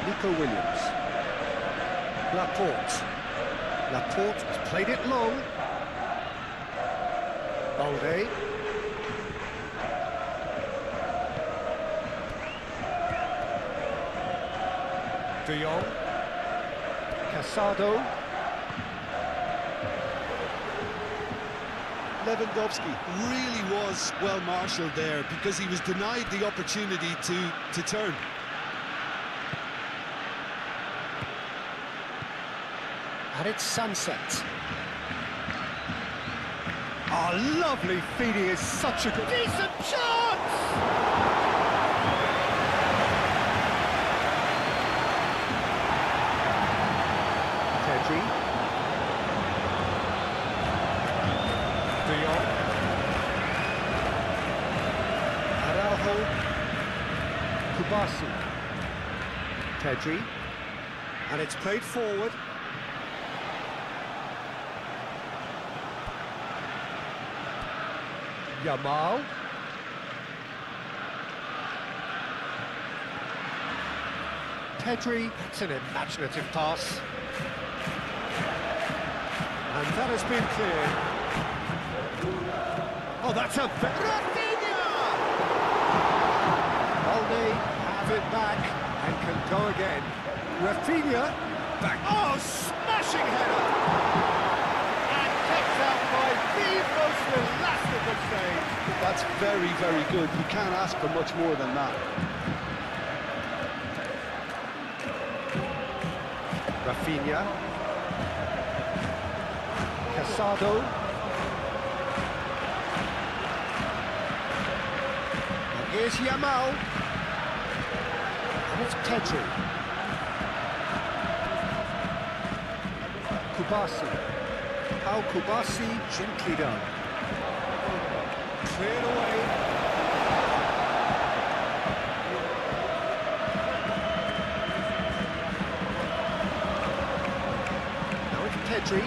Nico Williams. Laporte. Laporte has played it long. Balde. De Jong. Casado. Lewandowski. Really was well marshalled there because he was denied the opportunity to turn. And it's Sunset. Oh, lovely feeding is such a good... Decent chance! Pedri. De Jong. Araujo. Kubasi. Pedri. And it's played forward. Yamal. Pedri, that's an imaginative pass. And that has been cleared. Oh, that's a... Rafinha! Balde have it back and can go again. Rafinha, back. Oh, smashing header! And kept out by the most elastic save. That's very, very good. You can't ask for much more than that. Rafinha. Casado. And here's Yamal. And it's Pedri. Kubasi. How Kubasi gently done. Cleared away. Now it's Pedri.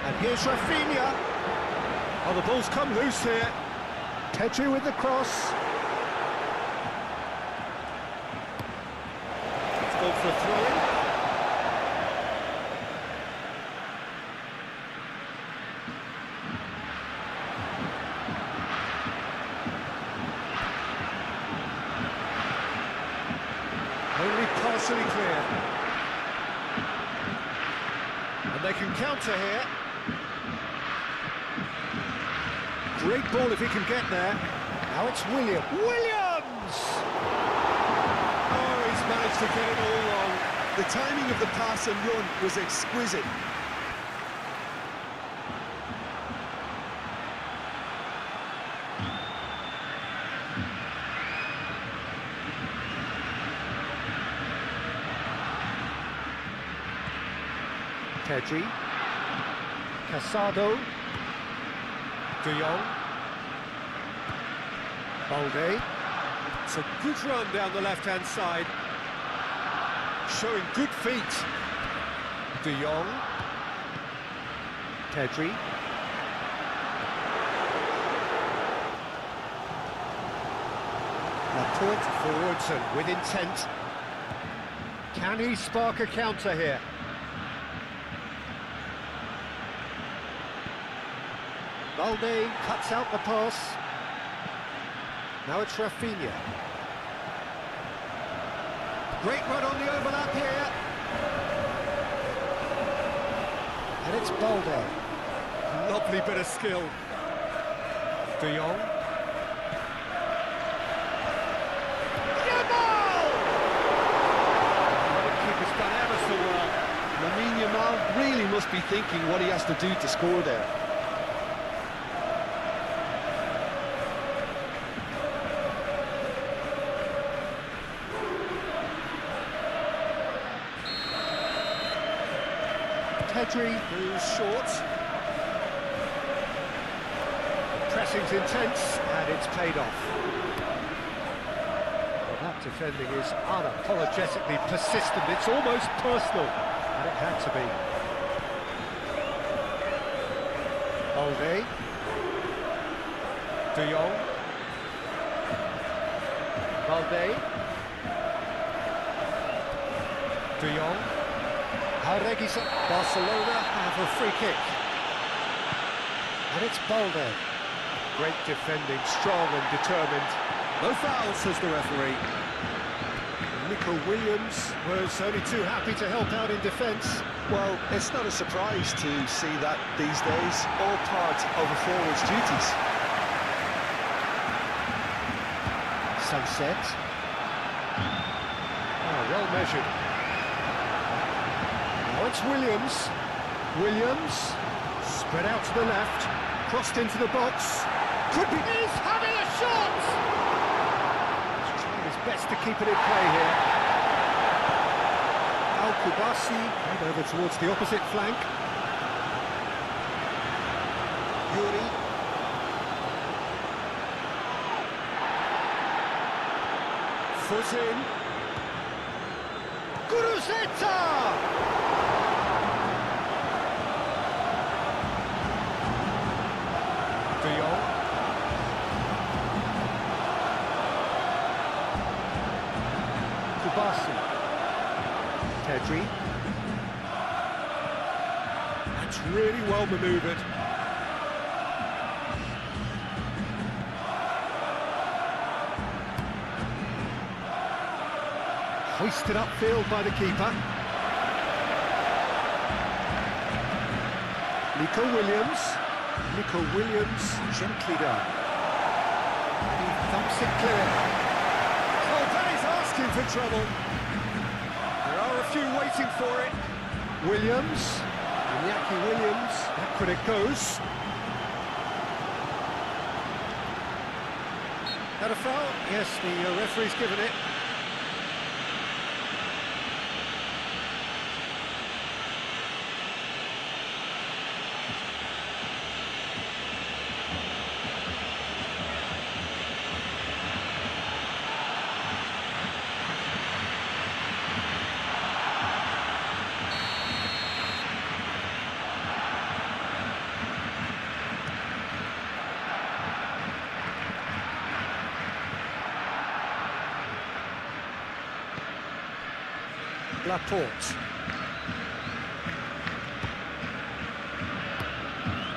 And here's Rafinha. Oh, the ball's come loose here. Pedri with the cross. Let's go for a throw-in. Only partially clear. And they can counter here. Great ball if he can get there. Now it's Williams! Oh, he's managed to get it all wrong. The timing of the pass and run was exquisite. Pedri. Casado. De Jong. Balde. It's a good run down the left-hand side. Showing good feet. De Jong. Pedri. Laporte forwards and with intent. Can he spark a counter here? Balde cuts out the pass. Now it's Rafinha. Great run on the overlap here. And it's Balde. Lovely bit of skill. De Jong. Yamal! The keeper's done ever so well. Lamine Yamal really must be thinking what he has to do to score there. Pedri, who's short. The pressing's intense, and it's paid off. Well, that defending is unapologetically persistent. It's almost personal, and it had to be. Balde. De Jong. Balde. De Jong. Barcelona have a free kick. And it's Balde. Great defending, strong and determined. No fouls, says the referee. Nico Williams was only too happy to help out in defence. Well, it's not a surprise to see that these days, all part of a forward's duties. Sunset. Oh, well measured. Now it's Williams. Williams, spread out to the left, crossed into the box. Could be... He's having a shot! He's trying his best to keep it in play here. Al-Kubasi, head over towards the opposite flank. Yuri. Foot in. Guruzeta! De Jong. Kubasi. Pedri. That's really well manoeuvred. Hoisted upfield by the keeper. Nico Williams, gently done. He thumps it clear. Oh, that is asking for trouble. There are a few waiting for it. Williams, Iñaki Williams, back when it goes. Had a foul? Yes, the referee's given it. Laporte.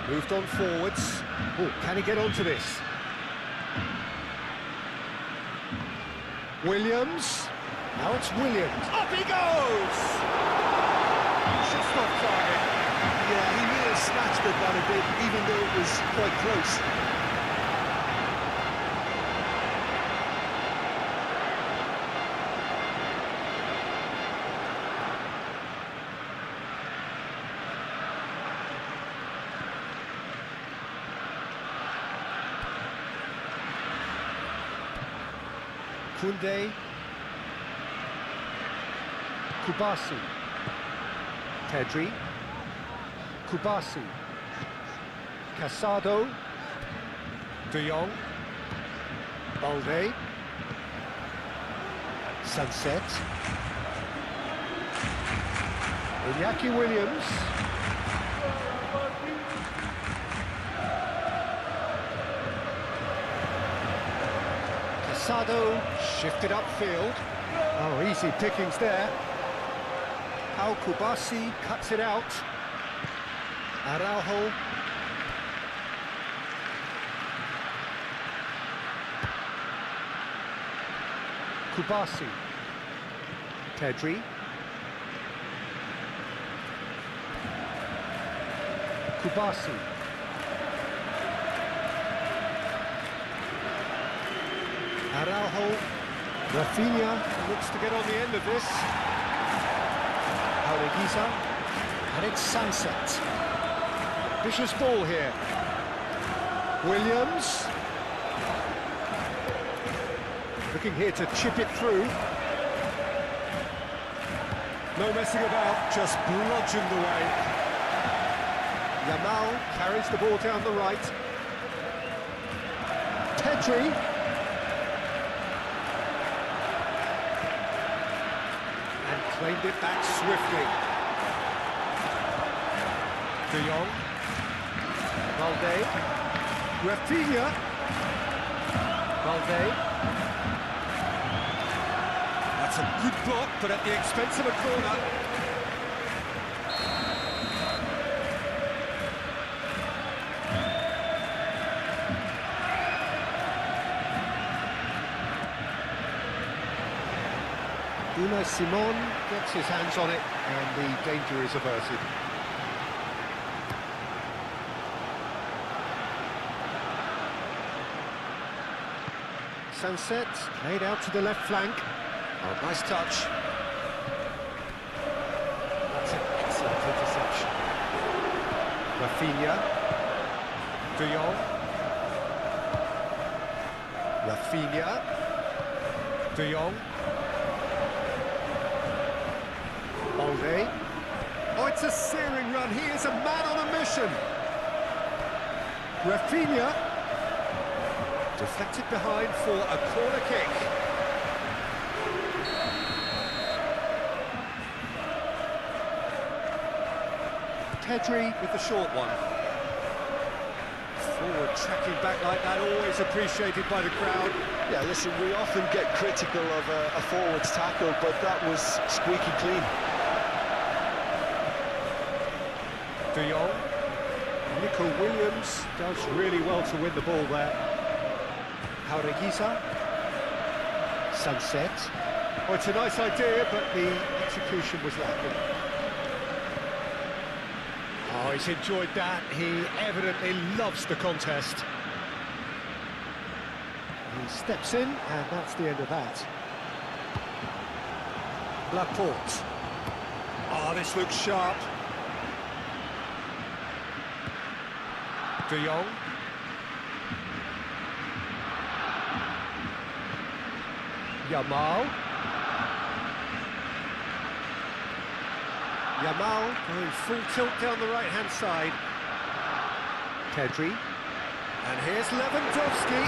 Moved on forwards. Oh, can he get onto this? Williams. Now it's Williams. Up he goes! Just off target. Yeah, he may have snatched at that a bit, even though it was quite close. Kunde. Kubasi. Pedri. Kubasi. Casado. De Jong. Balde. Sunset. Iñaki Williams. Casado shifted upfield. Oh, easy pickings there. Al-Kubasi cuts it out. Araujo. Kubasi. Pedri. Kubasi. Araujo. Rafinha looks to get on the end of this. Areguiza. And it's Sunset. Vicious ball here. Williams. Looking here to chip it through. No messing about, just bludgeoned away. Yamal carries the ball down the right. Pedri. And claimed it back swiftly. De Jong. Balde. Rafinha. Balde. That's It's a good block, but at the expense of a corner. Unai Simon gets his hands on it, and the danger is averted. Sunset, played out to the left flank. Oh, nice touch. That's an excellent interception. Rafinha. De Jong. Rafinha. De Jong. Balde. Oh, it's a searing run. He is a man on a mission. Rafinha. Deflected behind for a corner kick. Pedri with the short one. Forward tracking back like that, always appreciated by the crowd. Yeah, listen, we often get critical of a forward's tackle, but that was squeaky clean. De Jong. Nico Williams does really well to win the ball there. Jaureguiza. Sunset. Oh, it's a nice idea, but the execution was lacking. Oh, he's enjoyed that. He evidently loves the contest. He steps in, and that's the end of that. Laporte. Oh, this looks sharp. De Jong. Yamal. Yamal going full tilt down the right-hand side. Pedri. And here's Lewandowski.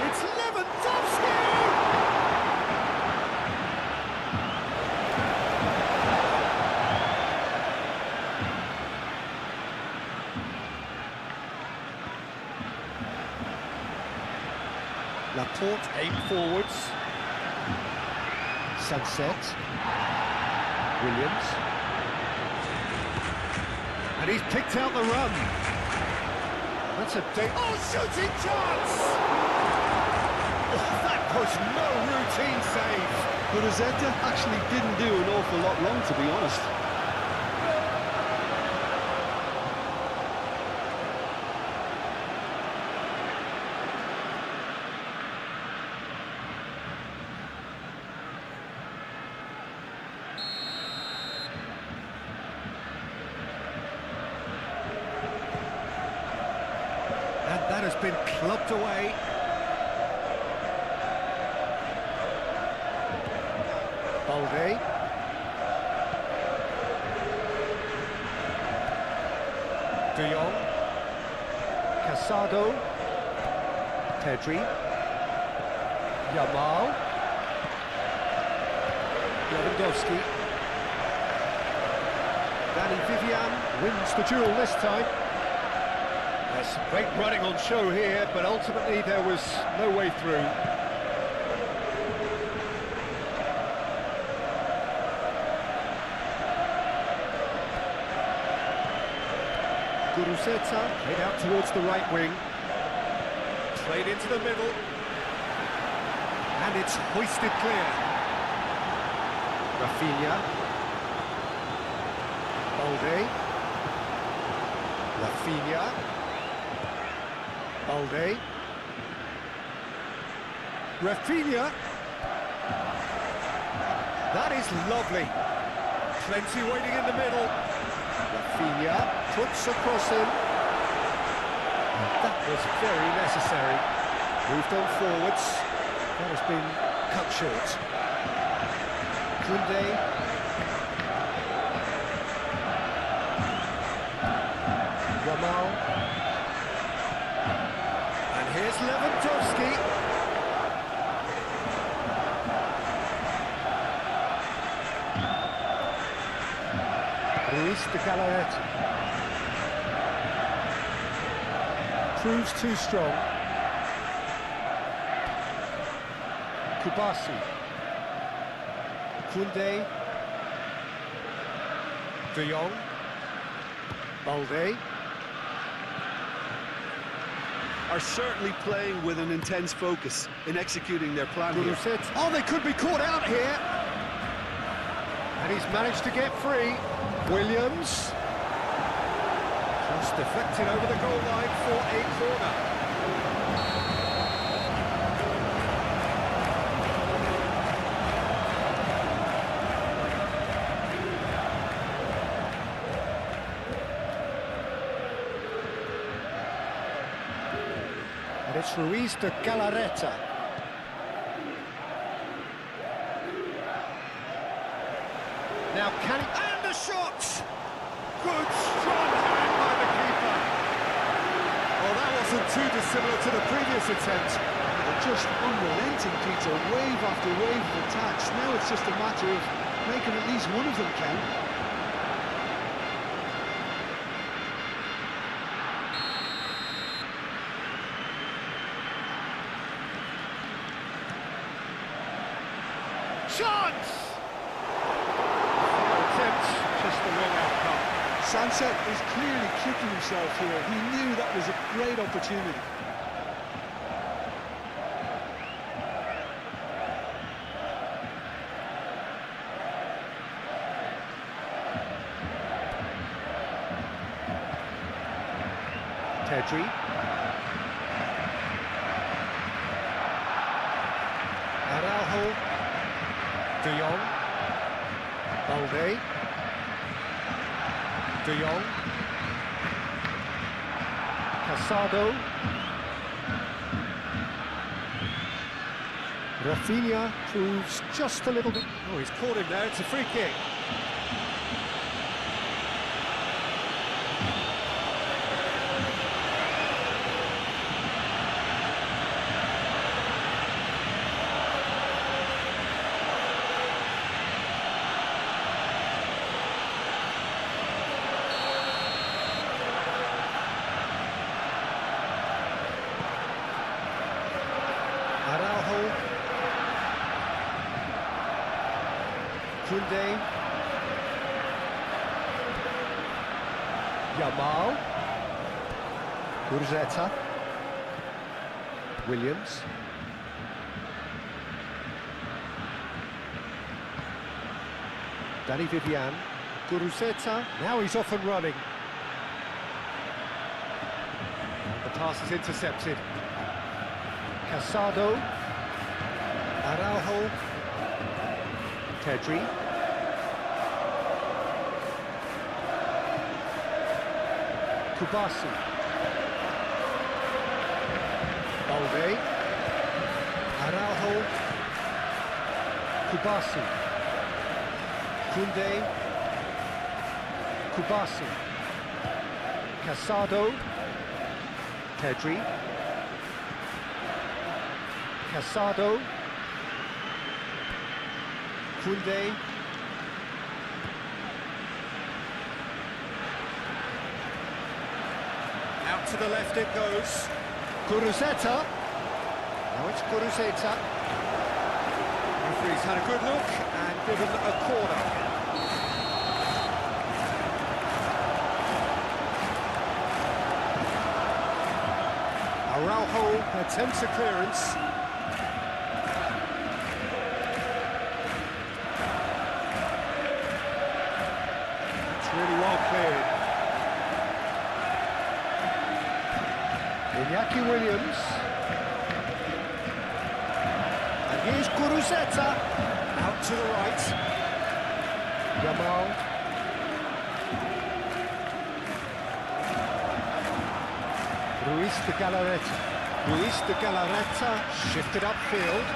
It's Lewandowski! Laporte aimed forwards. Sunset. Williams. And he's picked out the run. That's a shooting chance! Oh, that was no routine save. But Rosetta actually didn't do an awful lot wrong, to be honest. That has been clubbed away. Balde. De Jong. Casado. Pedri. Yamal. Lewandowski. Danny Vivian wins the duel this time. There's great running on show here, but ultimately there was no way through. Guruceta played out towards the right wing. Played into the middle. And it's hoisted clear. Rafinha. Balde. Rafinha. Balde. Rafinha. That is lovely. Plenty waiting in the middle. Rafinha puts across him. And that was very necessary. Moved on forwards. That has been cut short. Kunde. Yamal. Here's Lewandowski. Ruiz de Galaet. Proves too strong. Kubasi. Koundé. De Jong. Balde. Are certainly playing with an intense focus in executing their plan here. Oh, they could be caught out here. And he's managed to get free. Williams. Just deflected over the goal line for a corner. And it's Ruiz de Galarreta. Now can he... And the shot! Good, strong hand by the keeper. Well, that wasn't too dissimilar to the previous attempt. They're just unrelenting, Peter. Wave after wave of attacks. Now it's just a matter of making at least one of them count. Chance! Attempt, just the wrong outcome. Sunset is clearly kicking himself here. He knew that was a great opportunity. Pedri. Araujo. De Jong. Balde. De Jong. Casado. Rafinha proves just a little bit... Oh, he's caught him there, it's a free kick. Araujo. Koundé. Yamal. Gurzetta. Williams. Danny Vivian. Gurzetta. Now he's off and running. The pass is intercepted. Casado. Araujo. Pedri. Kubasi. Balde. Araujo. Kubasi. Koundé. Kubasi. Casado. Pedri. Casado. Koundé. Out to the left it goes. Gurzetta. Now it's Gurzetta. Referee's had a good look and given a corner. Araujo attempts a clearance. Really well cleared. Iñaki Williams. And here's Gurzetta. Out to the right. Yamal. Ruiz de Galarreta. Ruiz de Galarreta shifted upfield.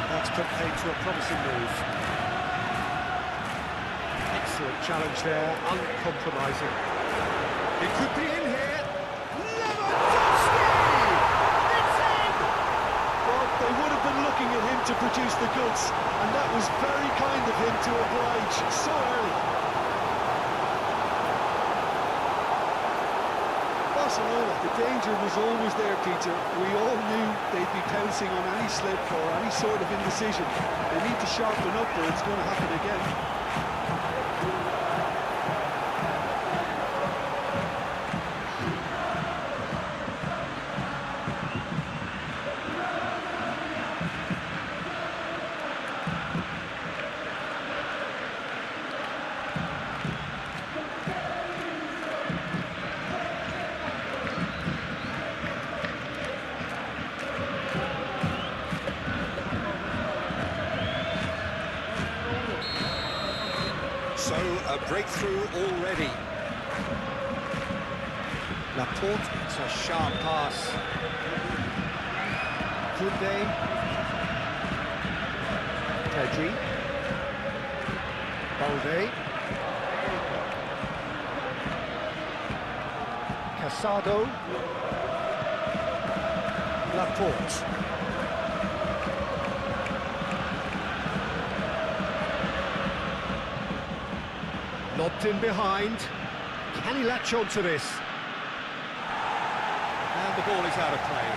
That's put paid to a promising move. Excellent challenge there, uncompromising. It could be in here. Lewandowski! It's in! Well, they would have been looking at him to produce the goods, and that was very kind of him to oblige so early. Well, Barcelona, the danger was always there, Peter. We all knew they'd be pouncing on any slip or any sort of indecision. They need to sharpen up or it's going to happen again. So, a breakthrough already. Laporte, it's a sharp pass. Koundé. Pedri. Balde. Casado. Laporte. Lobbed in behind. Can he latch on to this? And the ball is out of play.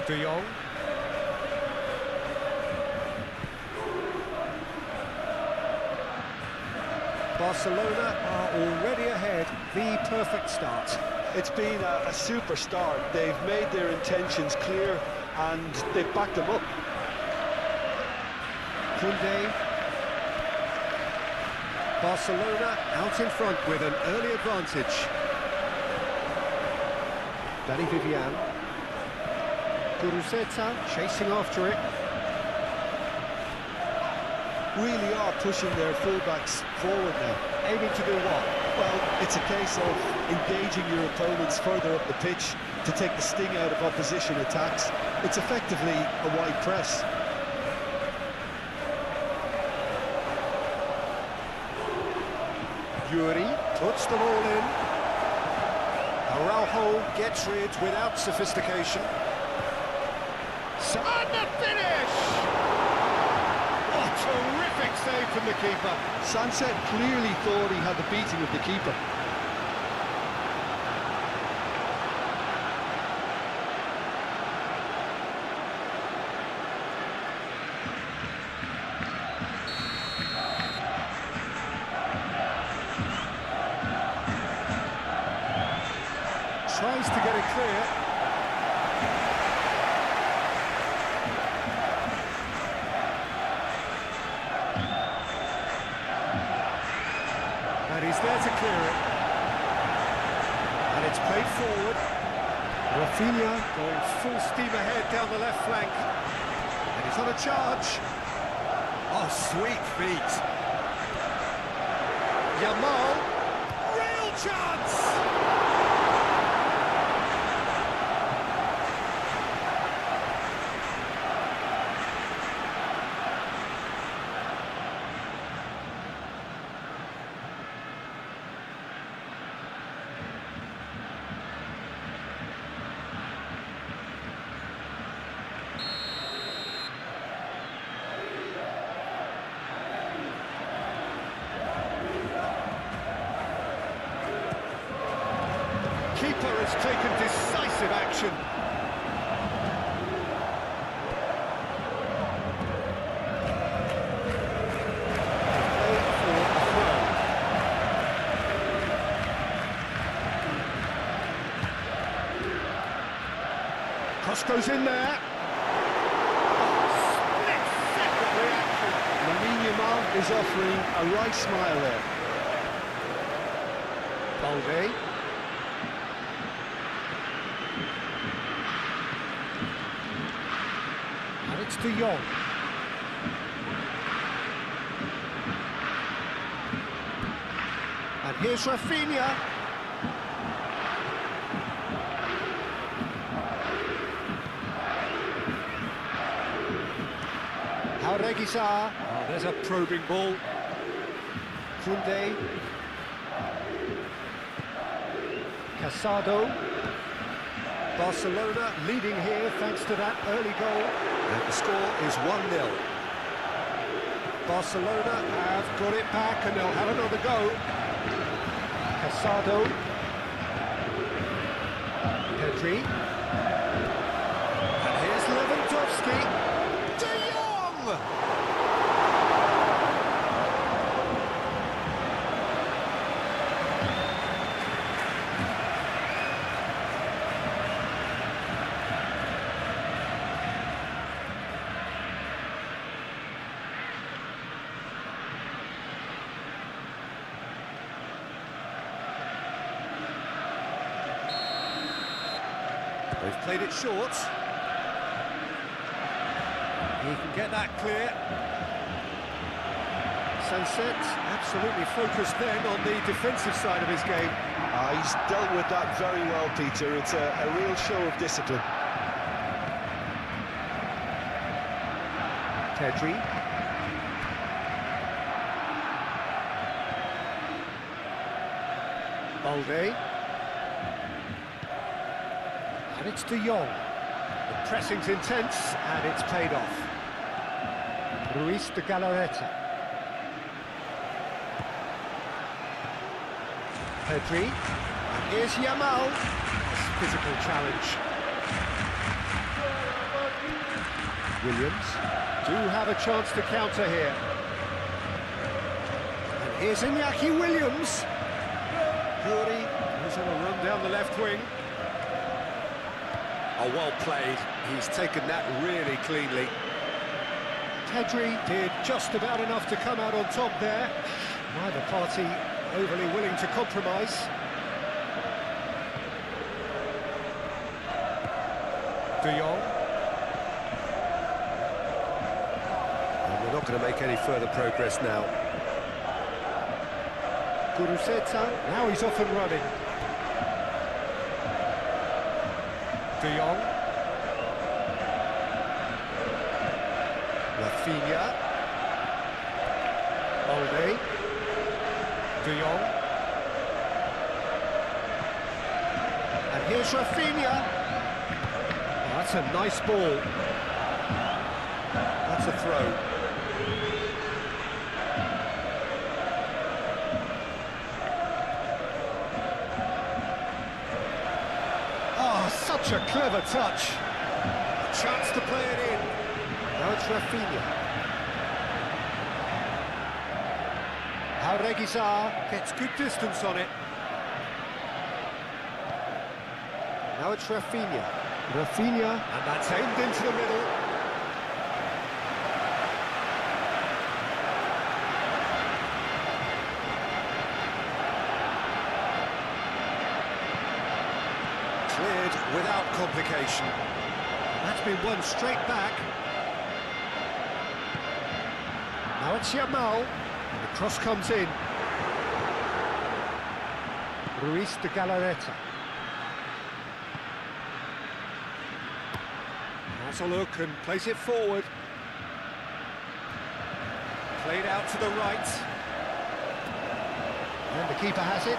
De Jong. Barcelona are already ahead. The perfect start. It's been a super start. They've made their intentions clear and they've backed them up. Koundé. Barcelona out in front with an early advantage. Danny Vivian. Guruceta chasing after it. Really are pushing their fullbacks forward now. Aiming to do what? Well, it's a case of engaging your opponents further up the pitch to take the sting out of opposition attacks. It's effectively a wide press. Yuri puts them all in. Araujo gets rid without sophistication. And the finish! What a terrific save from the keeper. Sunset clearly thought he had the beating of the keeper. Tries to get it clear. And he's there to clear it. And it's played forward. Rafinha going full steam ahead down the left flank. And he's on a charge. Oh, sweet feet. Yamal. Real chance! Keeper has taken decisive action. Cross goes in there. Split-second reaction. Lamine Yamal is offering a right smile there. Balde. And it's De Jong. And here's Rafinha. Reguilón. Oh, there's a probing ball. Koundé. Casado. Barcelona leading here thanks to that early goal. And the score is 1-0. Barcelona have got it back and they'll have another go. Casado. Pedri. And here's Lewandowski. De Jong! They've played it short. He can get that clear. Sunset absolutely focused then on the defensive side of his game. He's dealt with that very well, Peter. It's a real show of discipline. Pedri. Balde. And it's De Jong. The pressing's intense, and it's paid off. Ruiz de Galarreta. Pedri. And here's Yamal. Physical challenge. Williams do have a chance to counter here. And here's Iñaki Williams. Yuri is on a run down the left wing. Oh, well played. He's taken that really cleanly. Pedri did just about enough to come out on top there. Neither party overly willing to compromise. De Jong. And we're not going to make any further progress now. Guruceta, now he's off and running. De Jong. Rafinha. Balde. De Jong. And here's Rafinha. Oh, that's a nice ball. That's a throw. Such a clever touch. A chance to play it in. Now it's Rafinha. Reguilón gets good distance on it. Now it's Rafinha. Rafinha, and that's aimed into the middle. Cleared without complication. That's been won straight back. Now it's Yamal, and the cross comes in. Ruiz de Galarreta. Has a look and plays it forward. Played out to the right. And the keeper has it.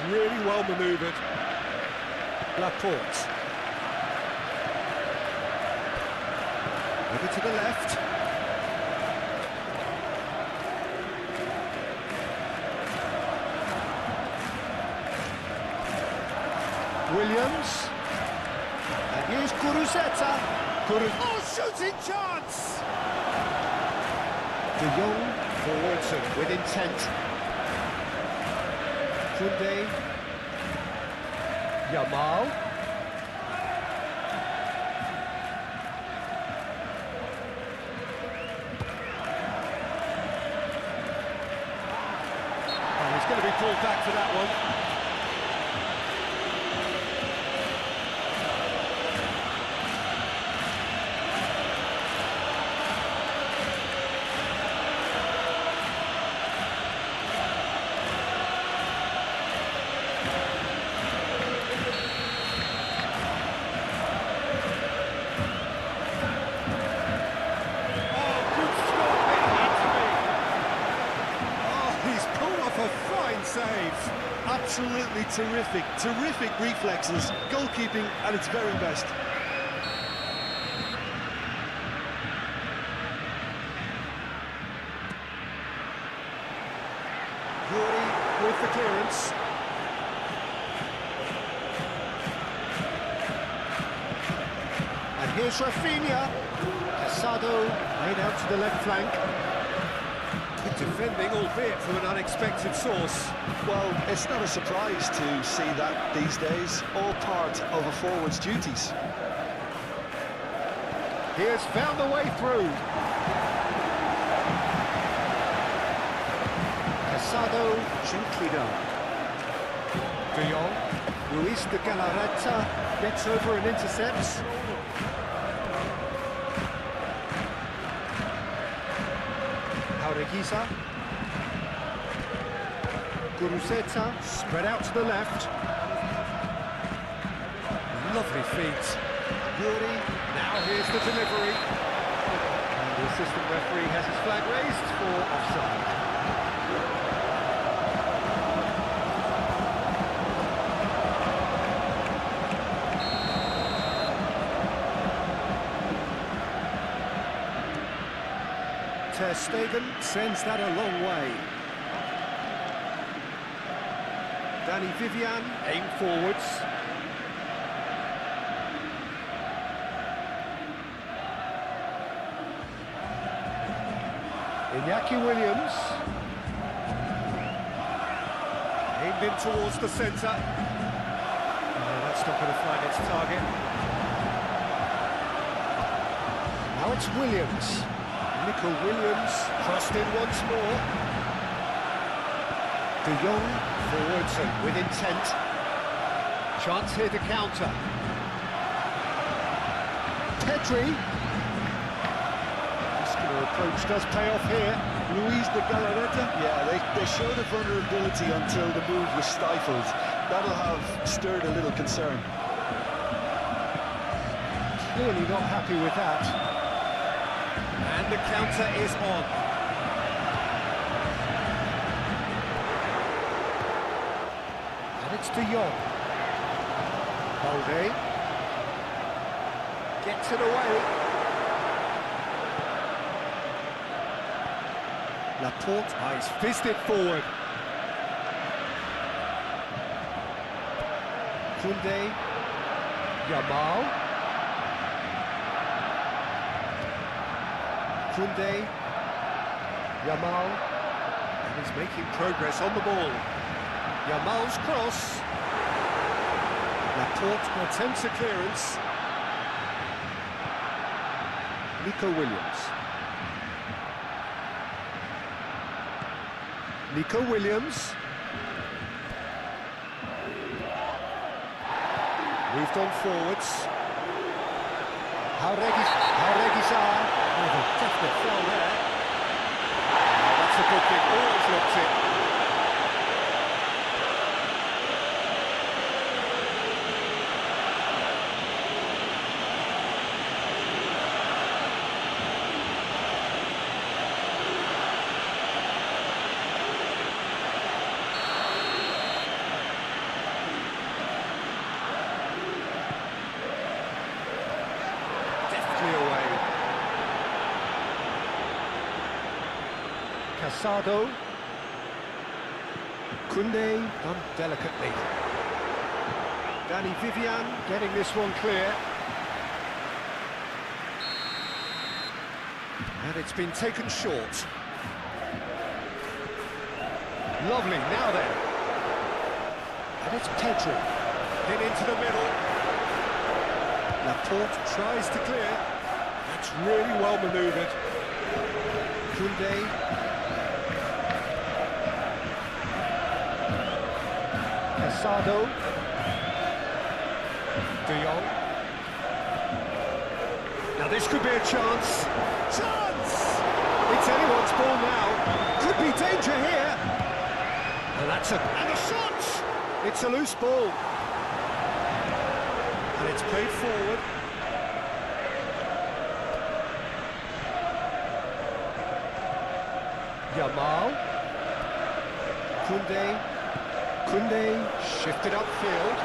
Really well manoeuvred. Laporte. Over to the left. Williams. And here's Guruceta. Oh, shooting chance! De Jong forwards him with intent. Kunde. Yamal. Oh, he's going to be pulled back for that one. A absolutely terrific. Terrific reflexes. Goalkeeping at its very best. Yuri with the clearance. And here's Rafinha. Casado laid out to the left flank. Good defending, albeit from an unexpected source. Well, it's not a surprise to see that these days. All part of a forward's duties. He has found the way through. Casado gently done. De Jong. Luis de Galarreta gets over and intercepts. Giza. Guruzeta spread out to the left. Lovely feet. Yuri, now here's the delivery. And the assistant referee has his flag raised for offside. Ter Stegen sends that a long way. Danny Vivian aim forwards. Iñaki Williams. Aimed in towards the centre. No, that's not going to find its target. Now it's Williams. Nico Williams crossed in once more. De Jong forwards and with intent. Chance here to counter. Pedri. Muscular approach does pay off here. Luis de Galarreta. Yeah, they showed a vulnerability until the move was stifled. That'll have stirred a little concern. Clearly not happy with that. And the counter is on. And it's De Jong. Balde. Gets it away. Laporte. Oh, he's fizzed it forward. Koundé. Yamal. Koundé, Yamal, and he's making progress on the ball. Yamal's cross. Laporte attempts a clearance. Nico Williams. Nico Williams. Moved on forwards. Hauregisa. Oh, a definite foul there. That's a good kick, always looks it. Casado. Koundé done delicately. Danny Vivian getting this one clear. And it's been taken short. Lovely, now then. And it's Pedri. In into the middle. Laporte tries to clear. That's really well manoeuvred. Koundé. Casado. De Jong. Now this could be a chance. Chance! It's anyone's ball now. Could be danger here. And that's a shot! It's a loose ball. And it's played forward. Yamal. Koundé. Kunde shifted upfield.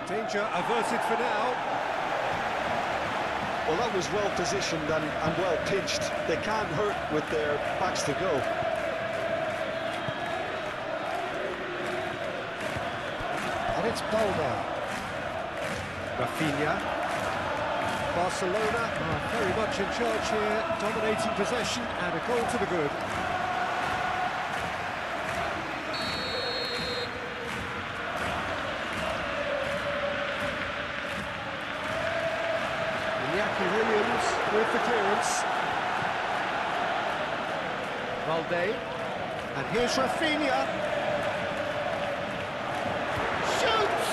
Danger averted for now. Well, that was well positioned and well pitched. They can't hurt with their backs to go. And it's Balda. Rafinha. Barcelona are very much in charge here, dominating possession and a goal to the good. Williams with the clearance. Valde. And here's Rafinha. Shoots!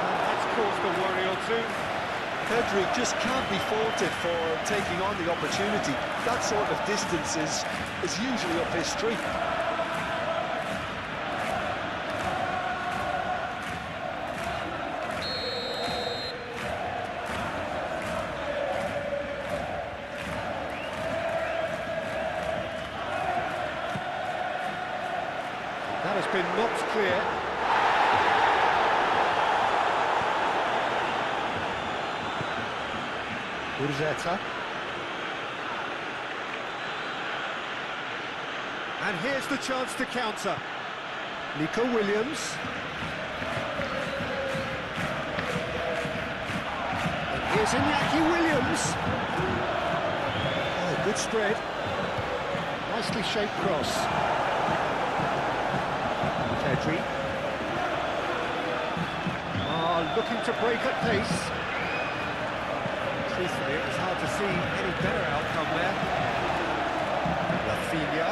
And that's caused a worry or two. Pedri just can't be faulted for taking on the opportunity. That sort of distance is usually up his street. That has been knocked clear. Urzeta. And here's the chance to counter. Nico Williams. And here's Iñaki Williams. Oh, good spread. Nicely shaped cross. Pedri. Looking to break at pace. Truthfully, it was hard to see any better outcome there. Rafinha.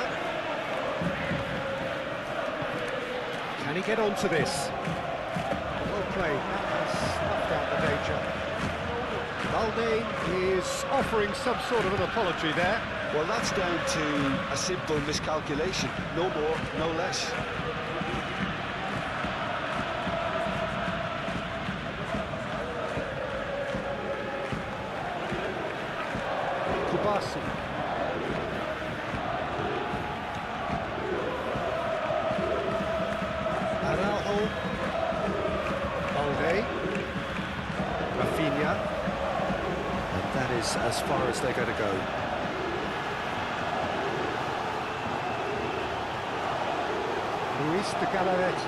Can he get onto this? Well played. That has snuffed out the danger. Valde is offering some sort of an apology there. Well, that's down to a simple miscalculation. No more, no less. Araujo, Balde, Rafinha, and that is as far as they're going to go. Luis de Galaret.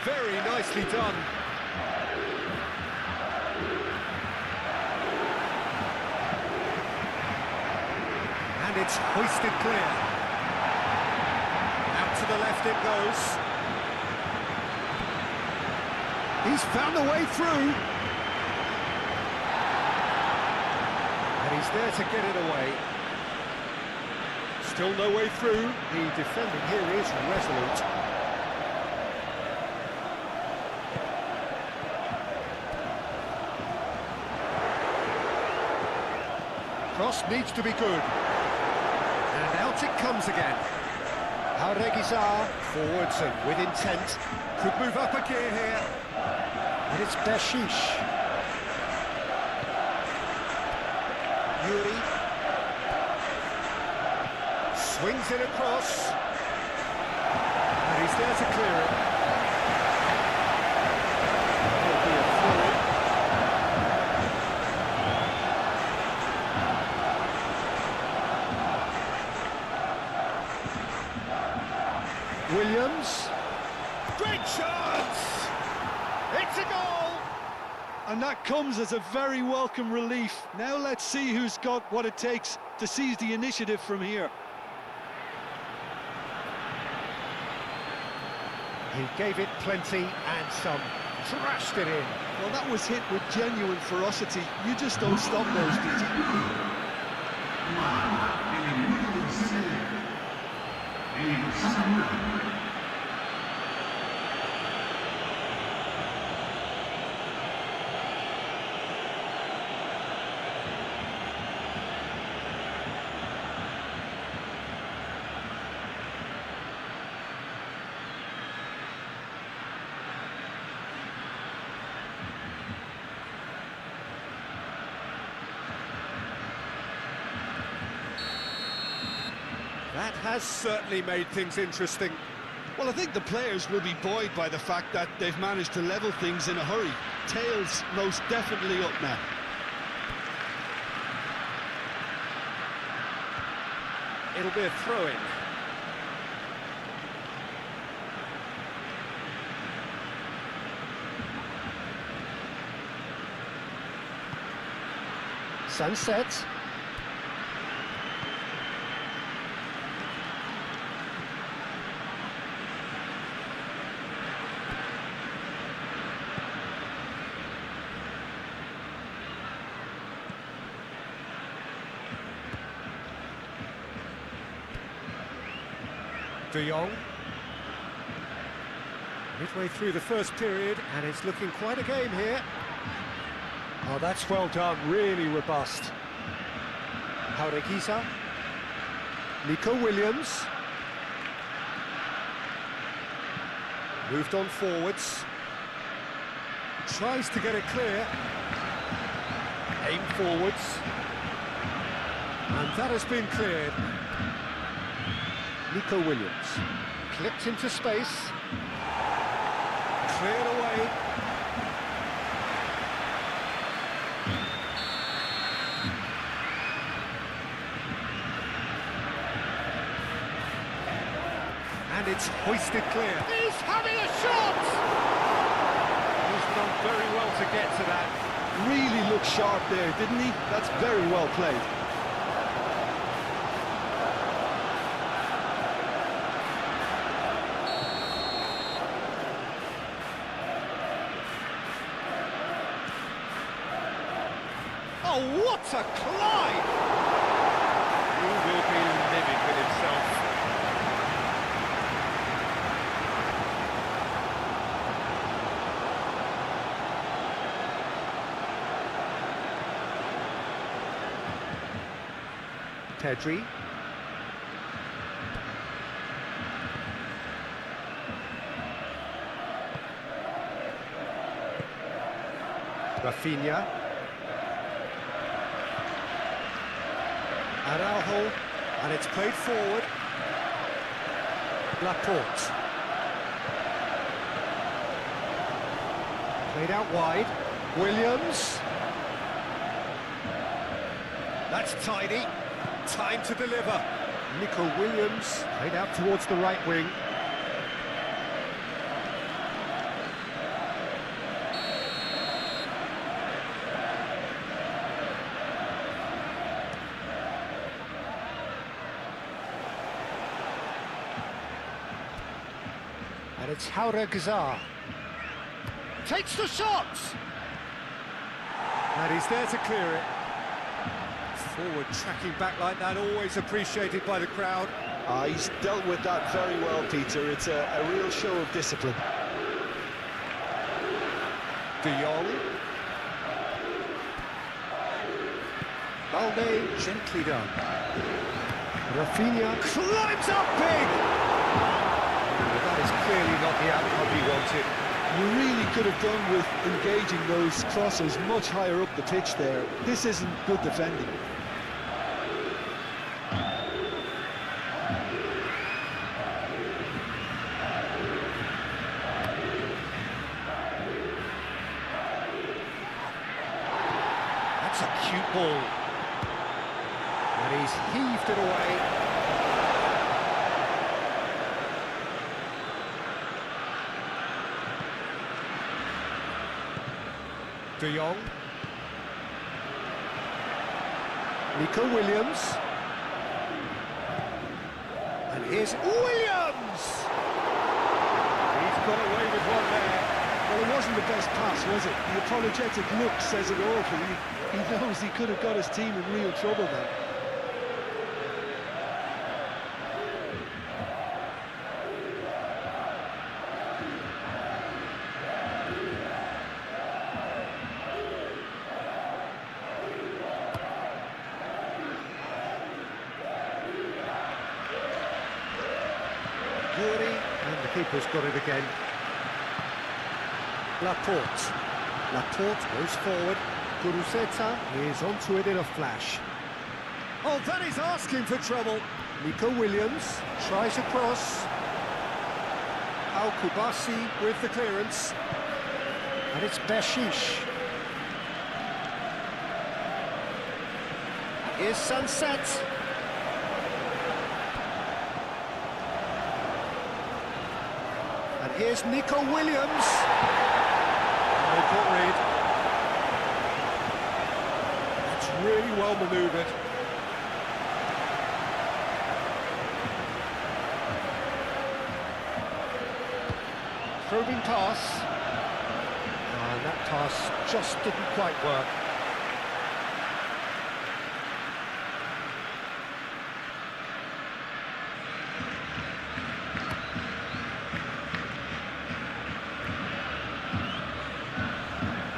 Very nicely done. And it's hoisted clear. Out to the left it goes. He's found a way through. And he's there to get it away. Still no way through. The defending here is resolute. Cross needs to be good. And out it comes again. Auregizar forwards and with intent. Could move up a gear here. And it's Beshish. Yuri. Swings it across. And he's there to clear it. There'll be a throw. Williams. Great chance! It's a goal! And that comes as a very welcome relief. Now let's see who's got what it takes to seize the initiative from here. He gave it plenty and some. Thrashed it in. Well, that was hit with genuine ferocity. You just don't stop those, Peter. That has certainly made things interesting. Well, I think the players will be buoyed by the fact that they've managed to level things in a hurry. Tails most definitely up now. It'll be a throw-in. Sunset. De Jong. Midway through the first period, and it's looking quite a game here. Oh, that's well done, really robust. Jaureguisa. Nico Williams. Moved on forwards. Tries to get it clear. Aim forwards. And that has been cleared. Nico Williams. Clipped into space. Cleared away. And it's hoisted clear. He's having a shot! He's done very well to get to that. Really looked sharp there, didn't he? That's very well played. Oh, what a climb! He will be living with himself. Pedri. Rafinha. Araujo, and it's played forward. Laporte. Played out wide. Williams. That's tidy. Time to deliver. Nico Williams played out towards the right wing. And it's Jaureguisa. Takes the shot! And he's there to clear it. Forward tracking back like that, always appreciated by the crowd. He's dealt with that very well, Peter. It's a real show of discipline. De Jong. Balde, gently done. Rafinha climbs up big! That is clearly not the outcome he wanted. You really could have done with engaging those crosses much higher up the pitch there. This isn't good defending. That's a cute ball. And he's heaved it away. De Jong. Nico Williams. And here's Williams! He's got away with one there. Well, it wasn't the best pass, was it? The apologetic look says it all for you. He knows he could have got his team in real trouble there. And the keeper's got it again. Laporte. Laporte goes forward. Guruceta is onto it in a flash. Oh, that is asking for trouble. Nico Williams tries across. Al Kubasi with the clearance. And it's Beshish. Here's Sunset. And here's Nico Williams. No court read. That's really well manoeuvred. Probing pass. And that pass just didn't quite work.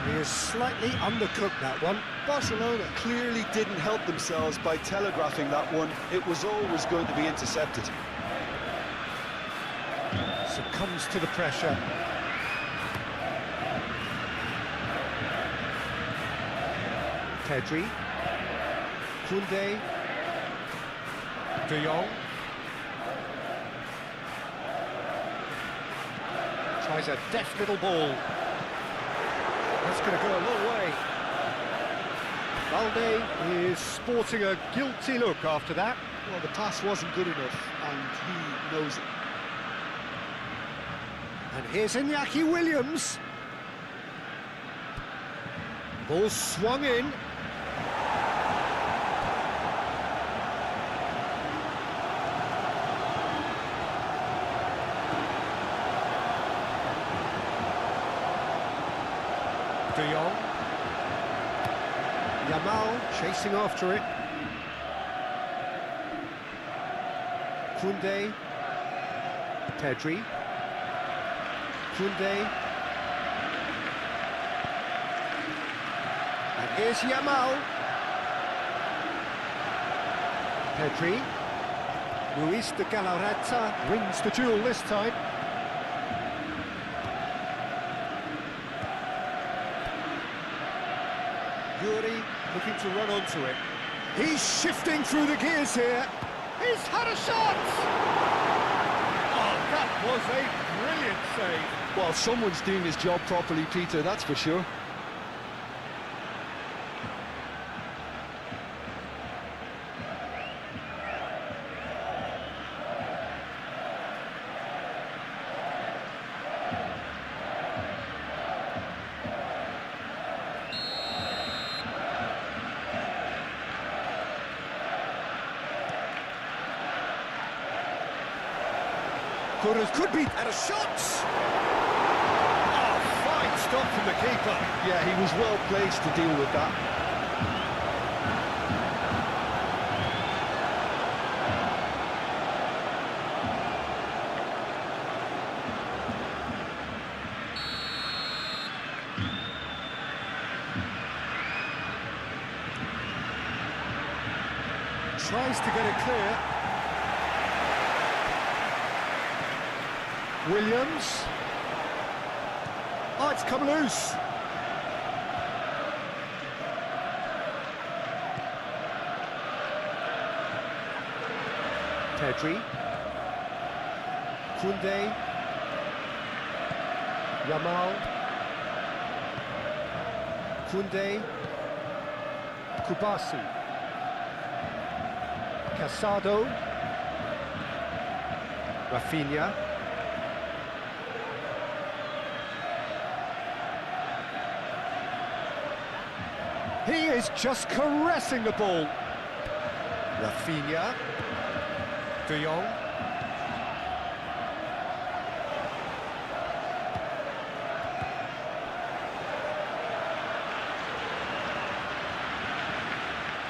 He is slightly undercooked, that one. Barcelona clearly didn't help themselves by telegraphing that one. It was always going to be intercepted. Succumbs to the pressure. Pedri. Koundé. De Jong. Tries a deft little ball. That's going to go a long way. Valde is sporting a guilty look after that. Well, the pass wasn't good enough, and he knows it. And here's Iñaki Williams. Ball swung in. De Jong. Yamal chasing after it. Koundé. Pedri. Koundé. And here's Yamal. Pedri. Luis de Galarreta wins the duel this time. Yuri looking to run onto it. He's shifting through the gears here. He's had a shot! Oh, that was a brilliant save. Well, someone's doing his job properly, Peter, that's for sure. Could be at a shot. Oh, fine stop from the keeper. Yeah, he was well placed to deal with that. Tries to get it clear. Williams. Oh, it's come loose. Pedri. Koundé. Yamal. Koundé. Kubasi. Casado. Rafinha. He is just caressing the ball. Rafinha. De Jong.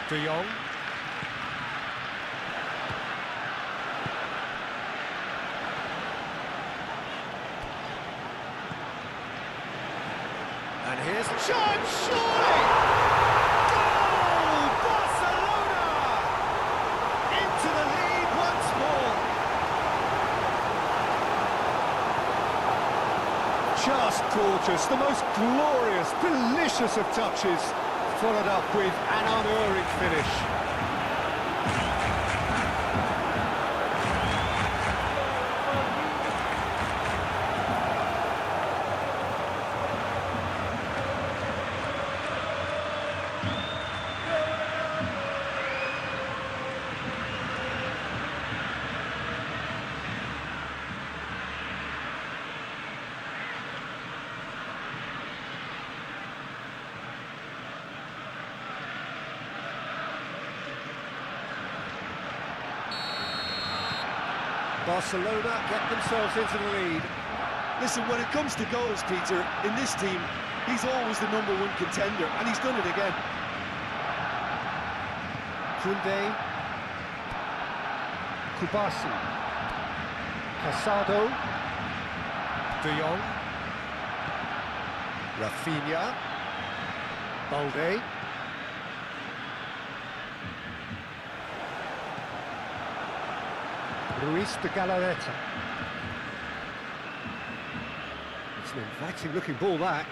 De Jong. And here's the chance, surely! Goal! Barcelona! Into the lead once more. Just gorgeous, the most glorious, delicious of touches, followed up with an unerring finish. Barcelona get themselves into the lead. Listen, when it comes to goals, Peter, in this team, he's always the #1 contender, and he's done it again. Koundé, Kubasi, Casado, De Jong, Rafinha, Balde, Ruiz de Galarreta. It's an inviting looking ball, that.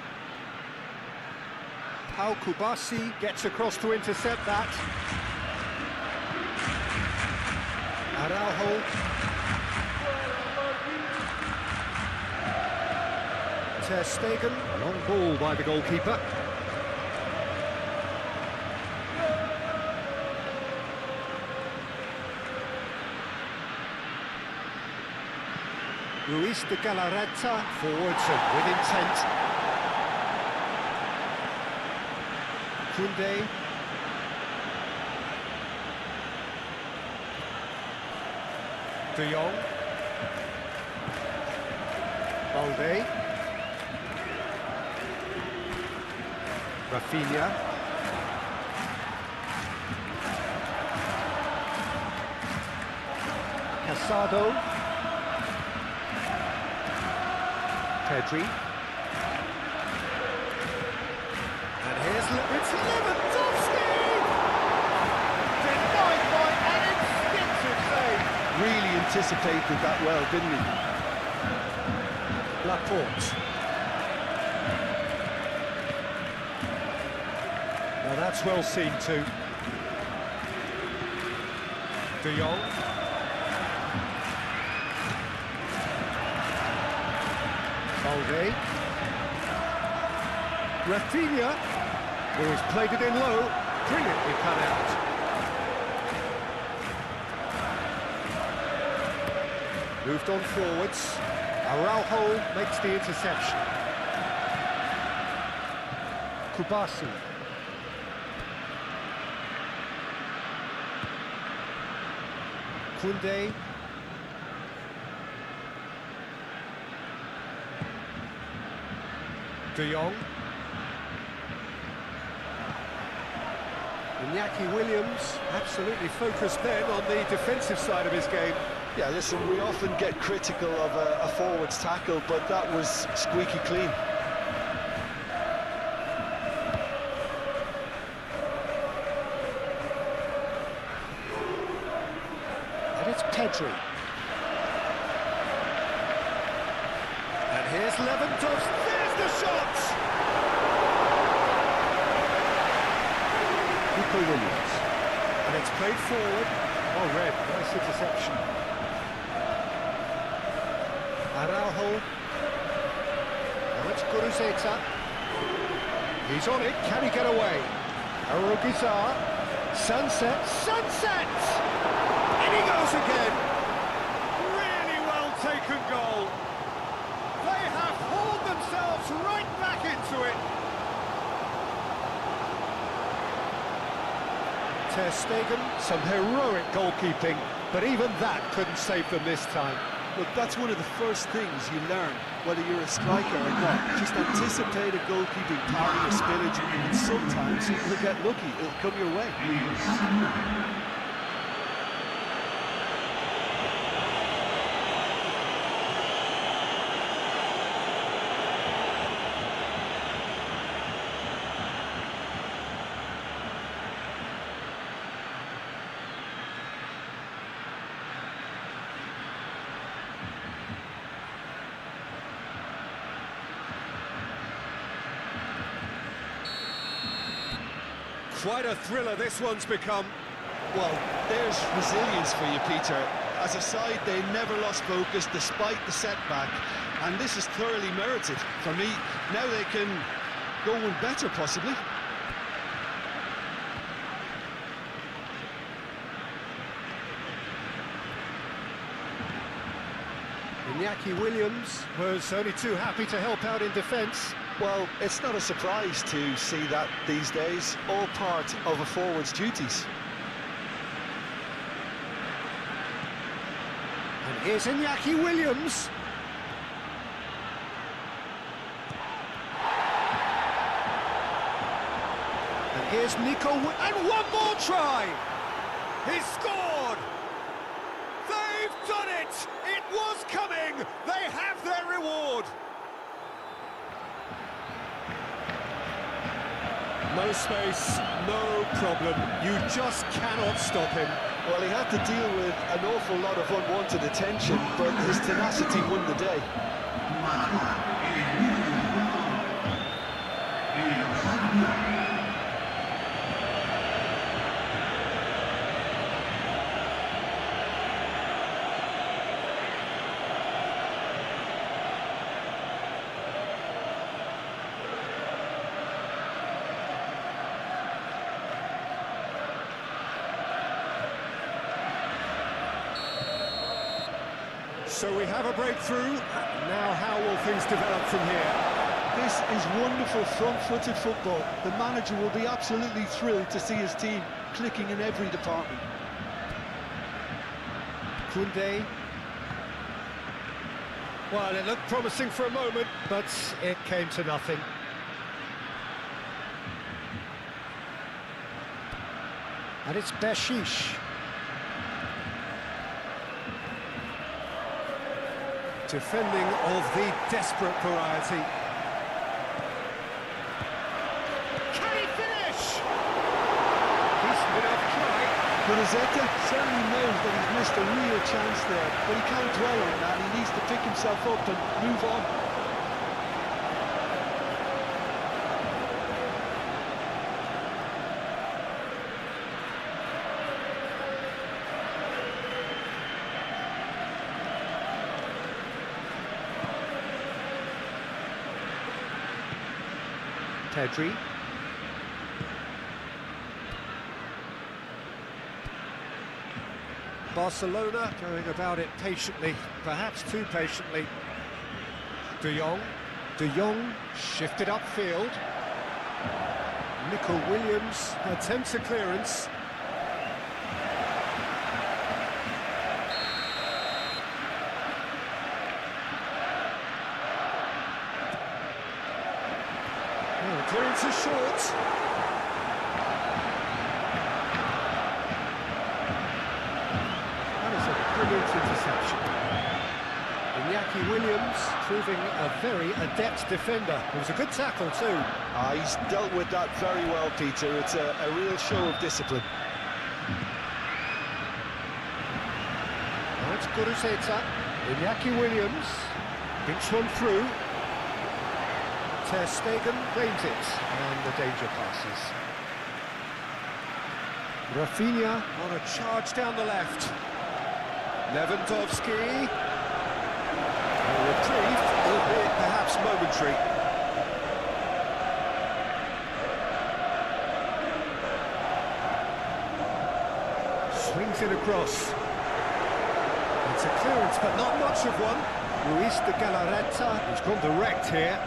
How Kubasi gets across to intercept that. Araujo. Ter Stegen, long ball by the goalkeeper. Ruiz de Galarreta forwards and with intent. Koundé. De Jong. Balde. Rafinha. Casado. Pedri. And here's Lewandowski! Denied by an instinctive save. Really anticipated that well, didn't he? Laporte. Now that's well seen too. De Jong. Balde. Rafinha, who has played it in low, brilliantly cut out. Moved on forwards. Araujo makes the interception. Kubasi. Koundé. De Jong. Iñaki Williams absolutely focused then on the defensive side of his game. Yeah, listen, we often get critical of a forward's tackle, but that was squeaky clean. And it's Pedri. And here's Lewandowski. There's the shot! Nico Williams. And it's played forward. Oh, red. Nice interception. Araujo. Now it's Guruzeta. He's on it. Can he get away? Arugizar. Sunset. Sunset! And he goes again. Really well taken goal. They have hauled themselves right back into it. Ter Stegen, some heroic goalkeeping, but even that couldn't save them this time. Look, that's one of the first things you learn, whether you're a striker or not. Just anticipate a goalkeeping party or spillage, and sometimes you'll get lucky. It'll come your way. Quite a thriller this one's become. Well, there's resilience for you, Peter. As a side, they never lost focus despite the setback, and this is thoroughly merited. For me, now they can go one better, possibly. Iñaki Williams was only too happy to help out in defence. Well, it's not a surprise to see that these days, all part of a forward's duties. And Here's Iñaki Williams. And here's Nico, and one more try! He's scored! They've done it! It was coming! They have their reward! No space, no problem. You just cannot stop him. Well, he had to deal with an awful lot of unwanted attention, but his tenacity won the day. So we have a breakthrough. Now how will things develop from here? This is wonderful front-footed football. The manager will be absolutely thrilled to see his team clicking in every department. Koundé. Well, it looked promising for a moment, but it came to nothing. And it's Bershish. Defending of the desperate variety. Can he finish? Decent enough try. Guruzzeta certainly knows that he's missed a real chance there, but he can't dwell on that. He needs to pick himself up and move on. Pedri. Barcelona going about it patiently, perhaps too patiently. De Jong. De Jong shifted upfield. Nico Williams attempts a clearance. Clearance is short. That is a brilliant interception. Iñaki Williams proving a very adept defender. It was a good tackle too. He's dealt with that very well, Peter. It's a real show of discipline. Now it's Guruzzeta. Iñaki Williams thinks one through. Ter Stegen claims it, and the danger passes. Rafinha on a charge down the left. Lewandowski. A reprieve, albeit perhaps momentary. Swings it across. It's a clearance, but not much of one. Luis de Galarreta has gone direct here.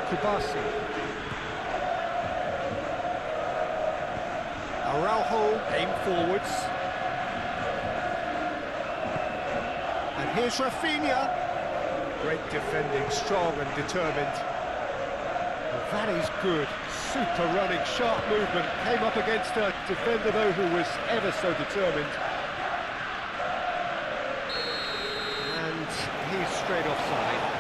Kubasi. Araujo aimed forwards. And here's Rafinha. Great defending, strong and determined. Well, that is good. Super running, sharp movement. Came up against a defender, though, who was ever so determined. And he's straight offside.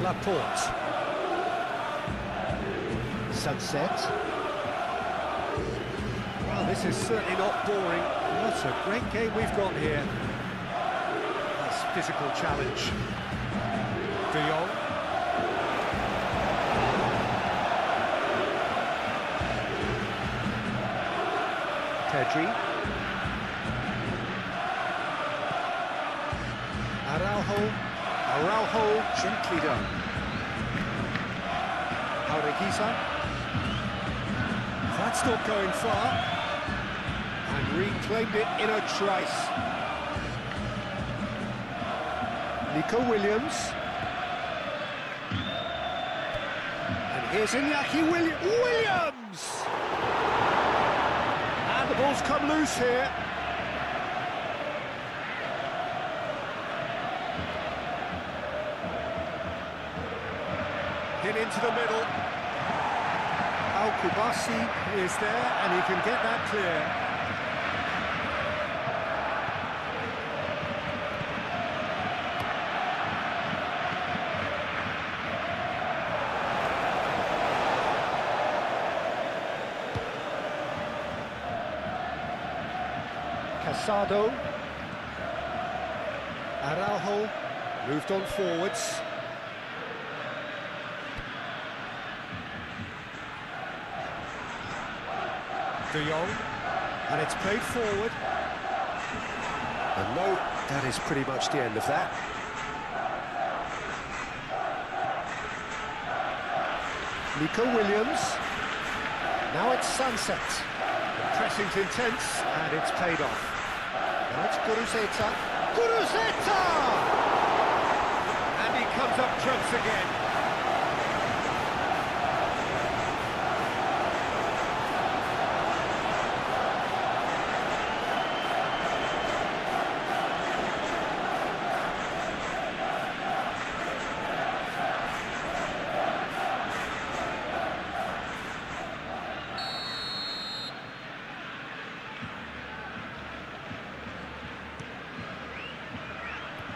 Laporte. Sunset. Well, this is certainly not boring. What a great game we've got here. That's physical challenge. De Jong. Pedri. Araujo. Araujo, gently done. Reguisa. That's not going far. And reclaimed it in a trice. Nico Williams. And here's Iñaki Williams! And the ball's come loose here. Hit into the middle. Al-Kubasi is there, and he can get that clear. Casado. Araujo moved on forwards. De Jong, and it's played forward. And no, that is pretty much the end of that. Nico Williams. Now it's Sunset. The pressing's intense, and it's paid off. Now it's Guruzeta. Guruzeta! And he comes up trumps again.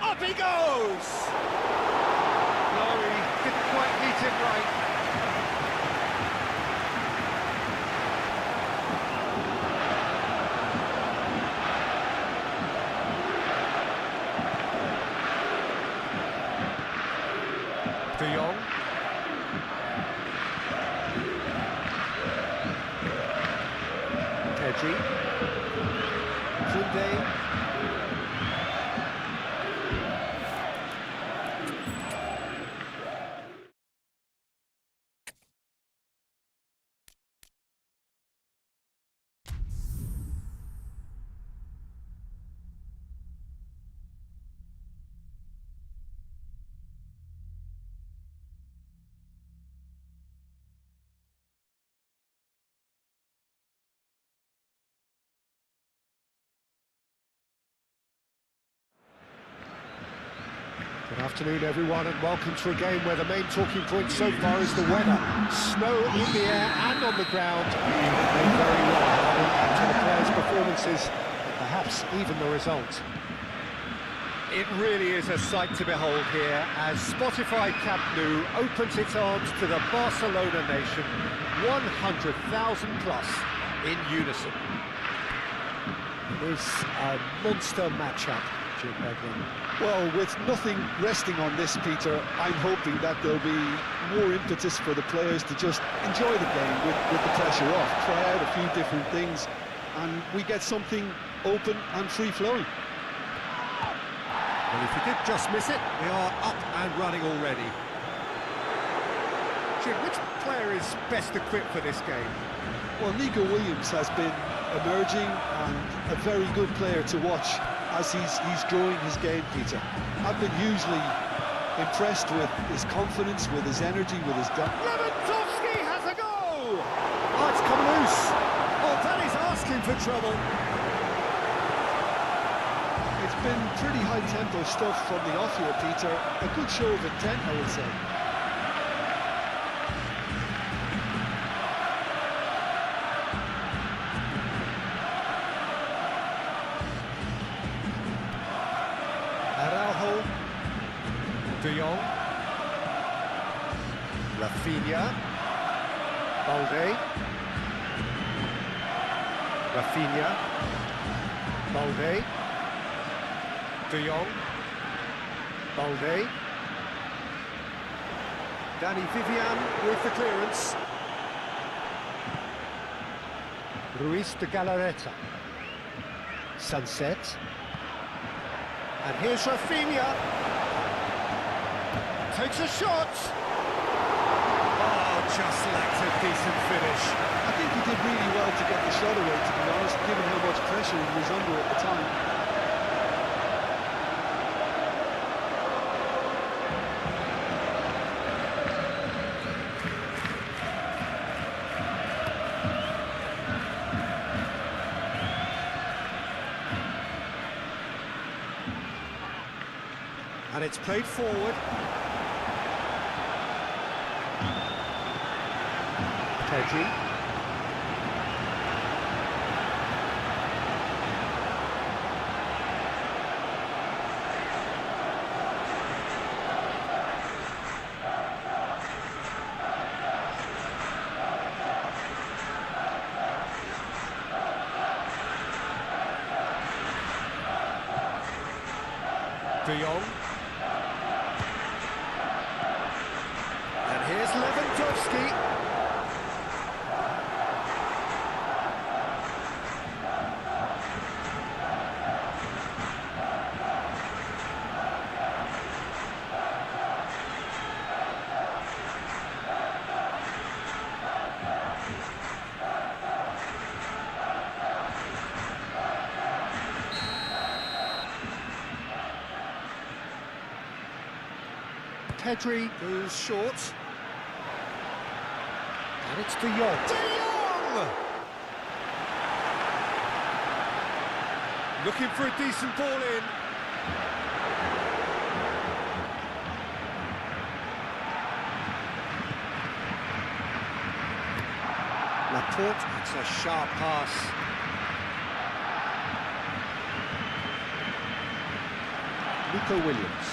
Up he goes! No, he didn't quite hit it right. De Jong. Pedri. Koundé. Good afternoon, everyone, and welcome to a game where the main talking point so far is the weather. Snow in the air and on the ground. It may very well have an impact on the players' performances, and perhaps even the result. It really is a sight to behold here as Spotify Camp Nou opens its arms to the Barcelona nation, 100,000 plus in unison. It is a monster matchup. Well, with nothing resting on this, Peter, I'm hoping that there'll be more impetus for the players to just enjoy the game with the pressure off, try out a few different things, and we get something open and free-flowing. Well, if you did just miss it, we are up and running already. Jim, which player is best equipped for this game? Well, Nico Williams has been emerging and a very good player to watch as he's growing his game, Peter. I've been hugely impressed with his confidence, with his energy, with his gun. Lewandowski has a go! Oh, it's come loose. Oh, that is asking for trouble. It's been pretty high-tempo stuff from the off here, Peter. A good show of intent, I would say. Araujo. De Jong. Rafinha. Balde. Rafinha. Balde. De Jong. Balde. Danny Vivian with the clearance. Ruiz de Galarreta. Sunset. And here's Rafinha. Takes a shot. Oh, Just lacked a decent finish. I think he did really well to get the shot away, to be honest, given how much pressure he was under at the time. And it's played forward. Pedri. De Jong. And here's Lewandowski. Pedri goes short. And it's De Jong. De Jong! Looking for a decent ball in. Laporte, it's a sharp pass. Nico Williams.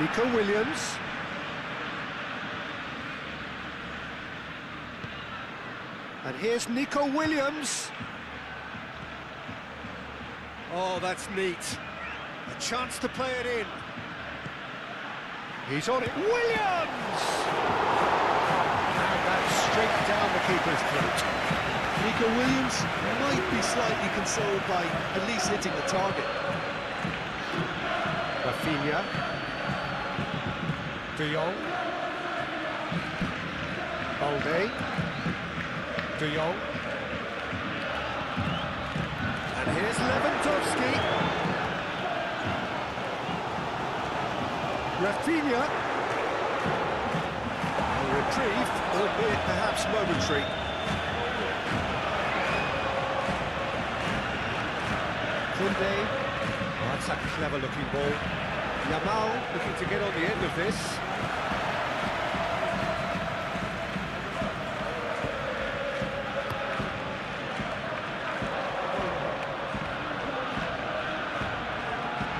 Nico Williams. And here's Nico Williams. Oh, that's neat. A chance to play it in. He's on it. Williams! And that's straight down the keeper's throat. Nico Williams might be slightly consoled by at least hitting the target. Rafinha. De Jong. Balde. De Jong. And here's Lewandowski. Rafinha. Retrieved, albeit perhaps momentary. Koundé. Oh, that's a clever-looking ball. Yamal looking to get on the end of this.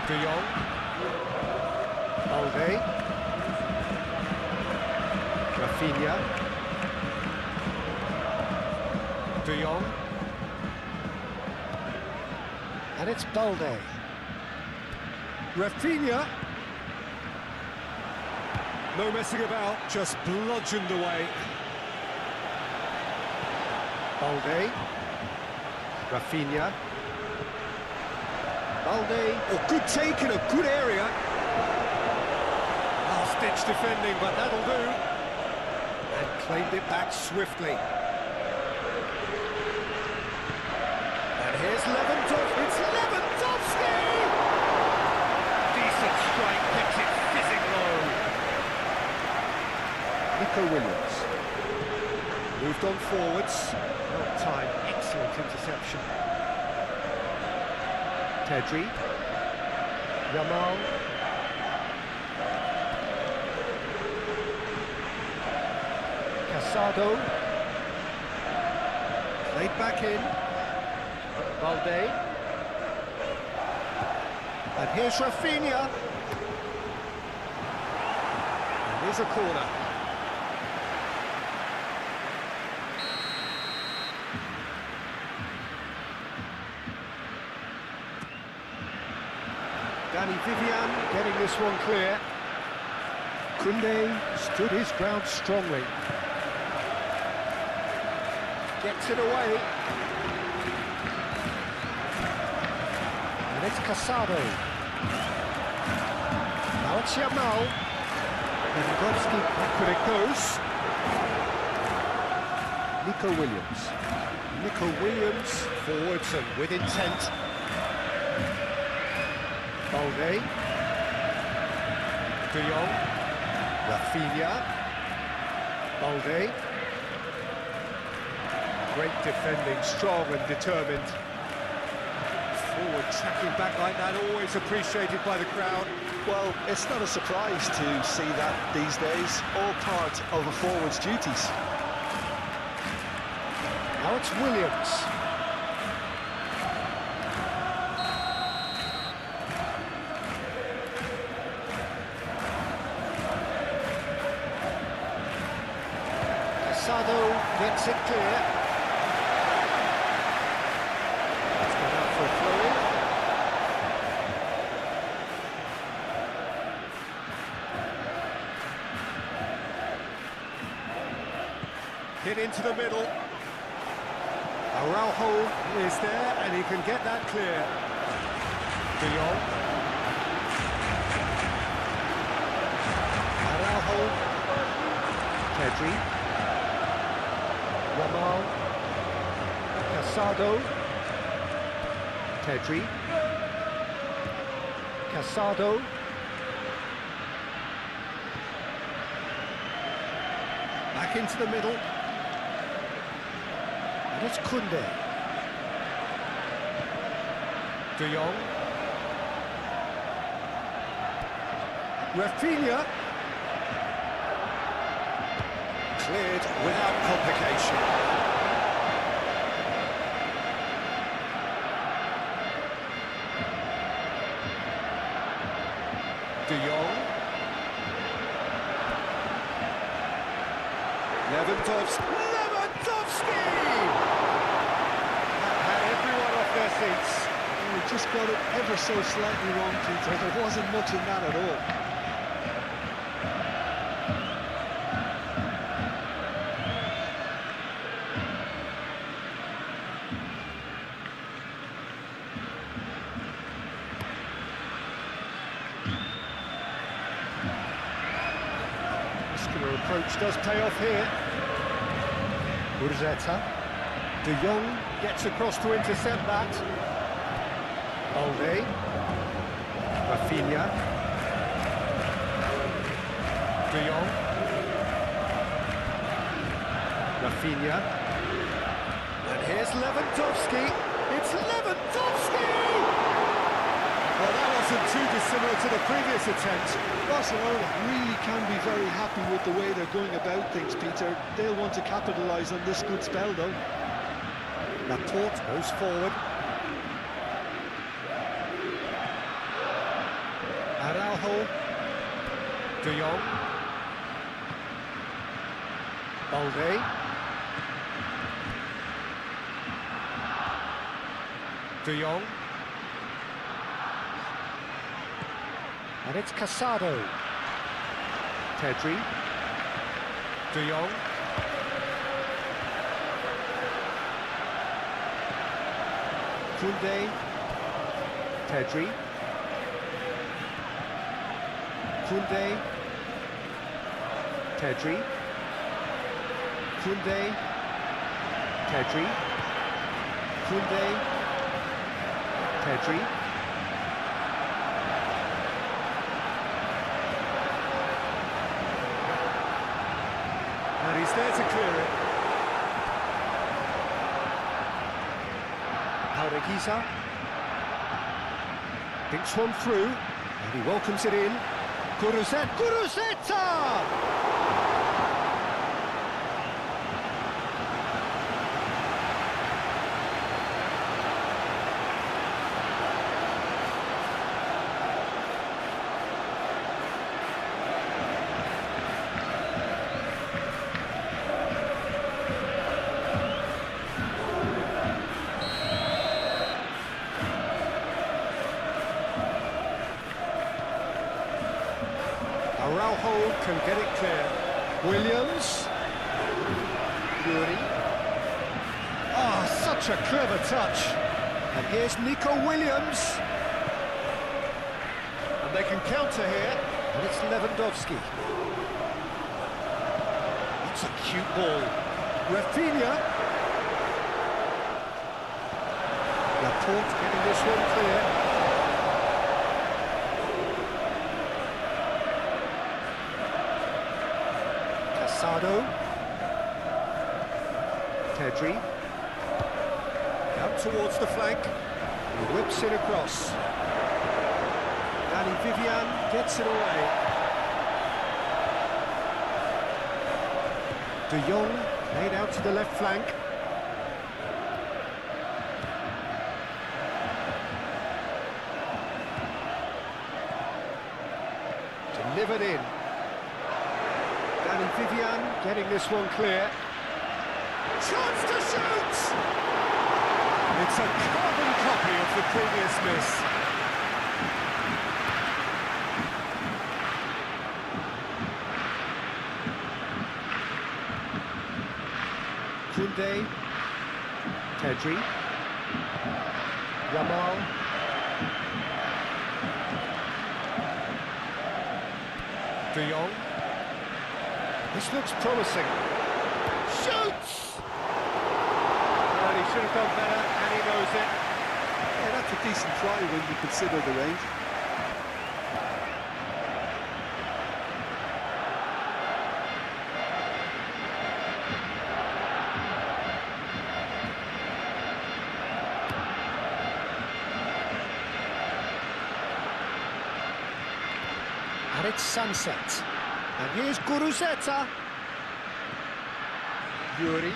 De Jong. Balde. Rafinha. De Jong. And it's Balde. Rafinha. No messing about, just bludgeoned away. Balde. Rafinha. Balde. Oh, good take in a good area. Last-ditch defending, but that'll do. And claimed it back swiftly. And here's Lewandowski. It's Lewandowski! Decent strike, picks it fizzing low. Nico Williams. Moved on forwards. Well timed, excellent interception. Pedri. Yamal. Casado. Played back in. Balde. And here's Rafinha. And here's a corner. Danny Vivian getting this one clear. Koundé stood his ground strongly. Gets it away. And it's Casado. Now it's Yamal. Lewandowski, back it goes. Nico Williams. Nico Williams, forwards and with intent. Balde. De Jong. Rafinha. Balde. Great defending, strong and determined. Forward tracking back like that, always appreciated by the crowd. Well, it's not a surprise to see that these days, all part of a forward's duties. Now it's Williams. Casado gets it clear. That's gone out for a throw-in. Hit into the middle. Araujo is there, and he can get that clear. De Jong. Araujo. Pedri. Ramal. Casado. Pedri. Casado. Back into the middle. And it's Koundé. De Jong. Rafinha. Cleared without complication. De Jong. Lewandowski! Had everyone off their seats. We just got it ever so slightly wrong, Peter. There wasn't much in that at all. Muscular approach does pay off here. Urzeta. De Jong gets across to intercept that. Balde. Rafinha. De Jong. Rafinha. And here's Lewandowski. It's Lewandowski! Well, that wasn't too dissimilar to the previous attempt. Barcelona really can be very happy with the way they're going about things, Peter. They'll want to capitalise on this good spell, though. Laporte goes forward. Araujo. De Jong. Balde. De Jong. And it's Casado. Pedri. De Jong. Koundé. Pedri. Koundé. Pedri. Koundé. Pedri. Koundé. Pedri. And he's there to clear it. Paureguiza thinks one through, and he welcomes it in. Guruzeta! Araujo can get it clear. Williams. Yuri. Ah, such a clever touch. And here's Nico Williams. And they can counter here. And it's Lewandowski. It's a cute ball. Rafinha. Laporte getting this one clear. Casado. Pedri. Out towards the flank. He whips it across. Danny Vivian gets it away. De Jong laid out to the left flank. Delivered in. Danny Vivian getting this one clear. Chance to shoot! It's a carbon copy of the previous miss. Koundé, Pedri, Yamal, De Jong. This looks promising. Shoots! Well, he should have done better, and he knows it. Yeah, that's a decent try when you consider the range. And it's sunset. And here's Guruzeta. Yuri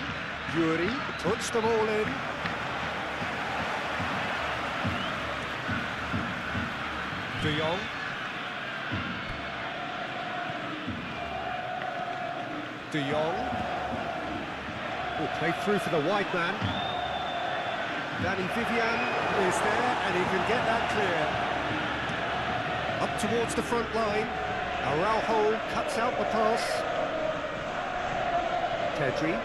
puts the ball in. De Jong. De Jong. Will play through for the wide man. Danny Vivian is there, and he can get that clear. Up towards the front line. Araujo cuts out the pass. Pedri.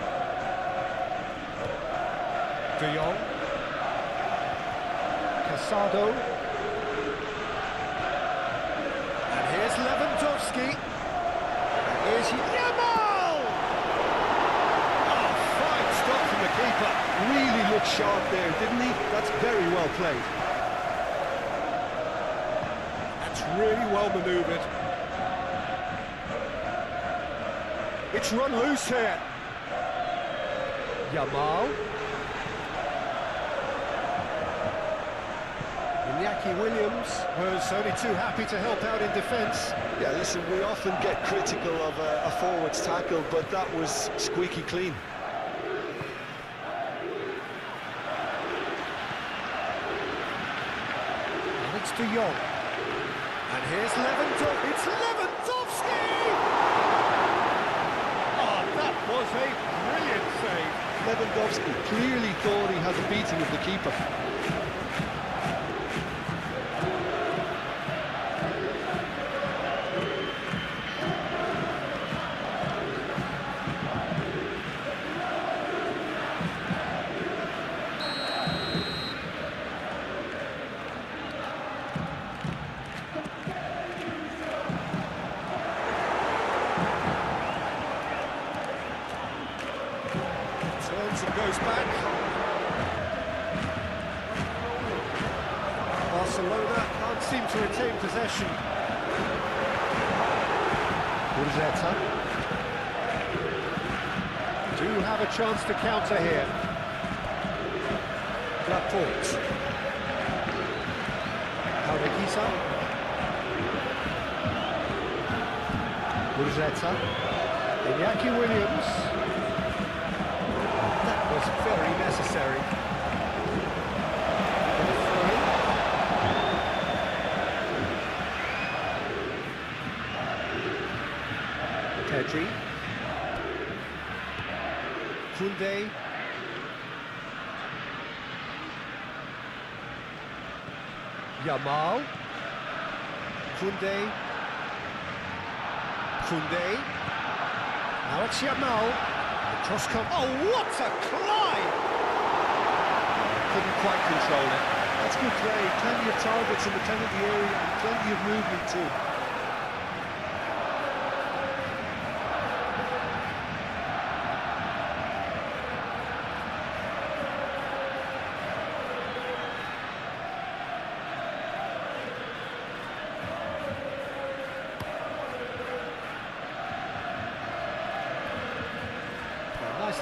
De Jong. Casado. And here's Lewandowski. And here's Yamal! Oh, fine stop from the keeper. Really looked sharp there, didn't he? That's very well played. That's really well manoeuvred. It's run loose here. Yamal. Iñaki Williams was only too happy to help out in defence. Yeah, listen, we often get critical of a forward's tackle, but that was squeaky clean. And it's De Jong. And here's Lewandowski. It's Lewandowski! Oh, that was a brilliant save. Lewandowski clearly thought he had the beating of the keeper. Turns and goes back. Barcelona can't seem to retain possession. Guruzeta. Do have a chance to counter here. Laporte. Caldequisa. Guruzeta. Iñaki Williams. That was very necessary. Pedri. Koundé. Yamal. Koundé. Now it's Yamal. Cross come. Oh, what a climb! Couldn't quite control it. That's good play. Plenty of targets in the penalty area and plenty of movement too.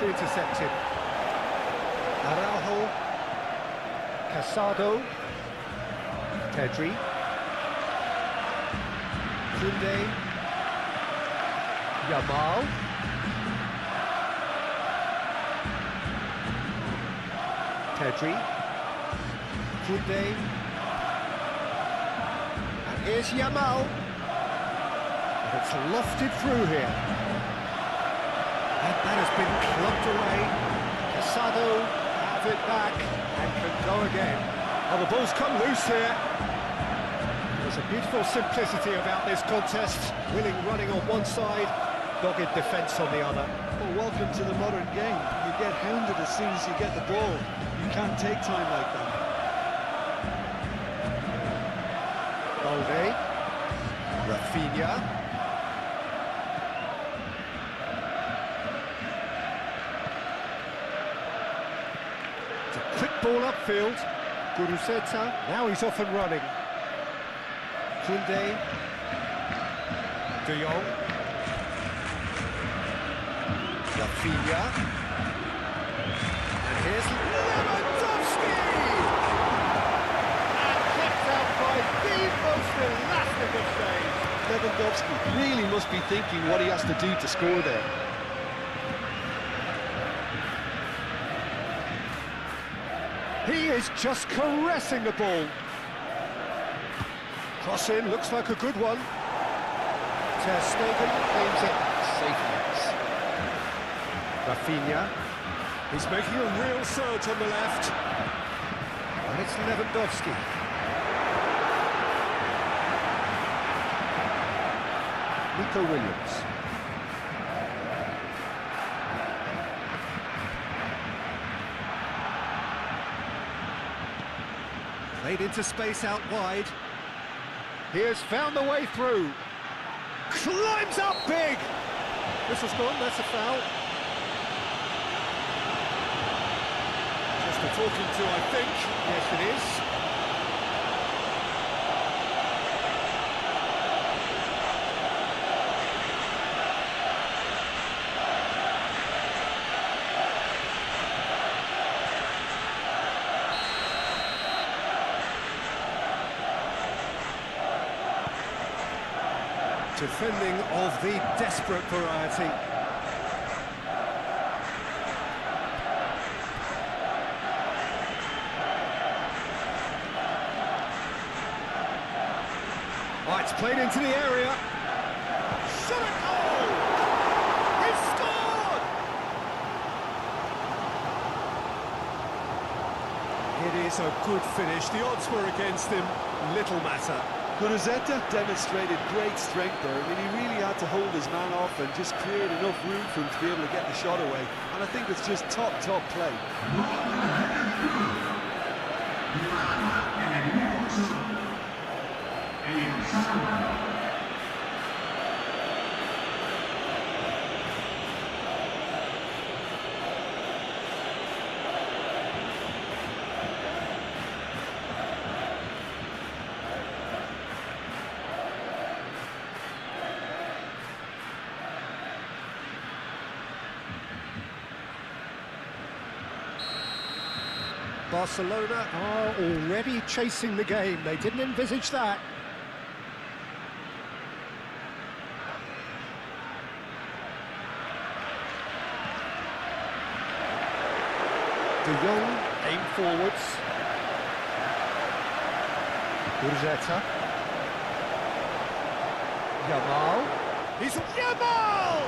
nicely intercepted. Araujo, Casado, Pedri, Koundé, Yamal, Pedri, Koundé, and here's Yamal. It's lofted through here. And that has been clubbed away. Casado have it back and can go again. Oh, the ball's come loose here. There's a beautiful simplicity about this contest. Willing running on one side, dogged defence on the other. Well, welcome to the modern game. You get hounded as soon as you get the ball. You can't take time like that. Balde, Rafinha. It's a quick ball upfield. Guruzeta, now he's off and running. Koundé, De Jong, Rafinha, and here's Lewandowski! And kept out by the most elastic of saves. Lewandowski really must be thinking what he has to do to score there. He is just caressing the ball. Cross in, looks like a good one. Ter Stegen aims it. Safe pass. Rafinha. He's making a real surge on the left. And it's Lewandowski. Nico Williams. Played into space out wide. He has found the way through. Climbs up big. This has gone, that's a foul. Just a talking to, I think. Yes, it is. Defending of the desperate variety. Oh, it's played into the area. Shot a goal! He scored! It is a good finish. The odds were against him. Little matter. Guruzeta demonstrated great strength there. I mean, he really had to hold his man off and just create enough room for him to be able to get the shot away. And I think it's just top play. Barcelona are already chasing the game. They didn't envisage that. De Jong aim forwards. Guruzeta. Yamal. He's Yamal!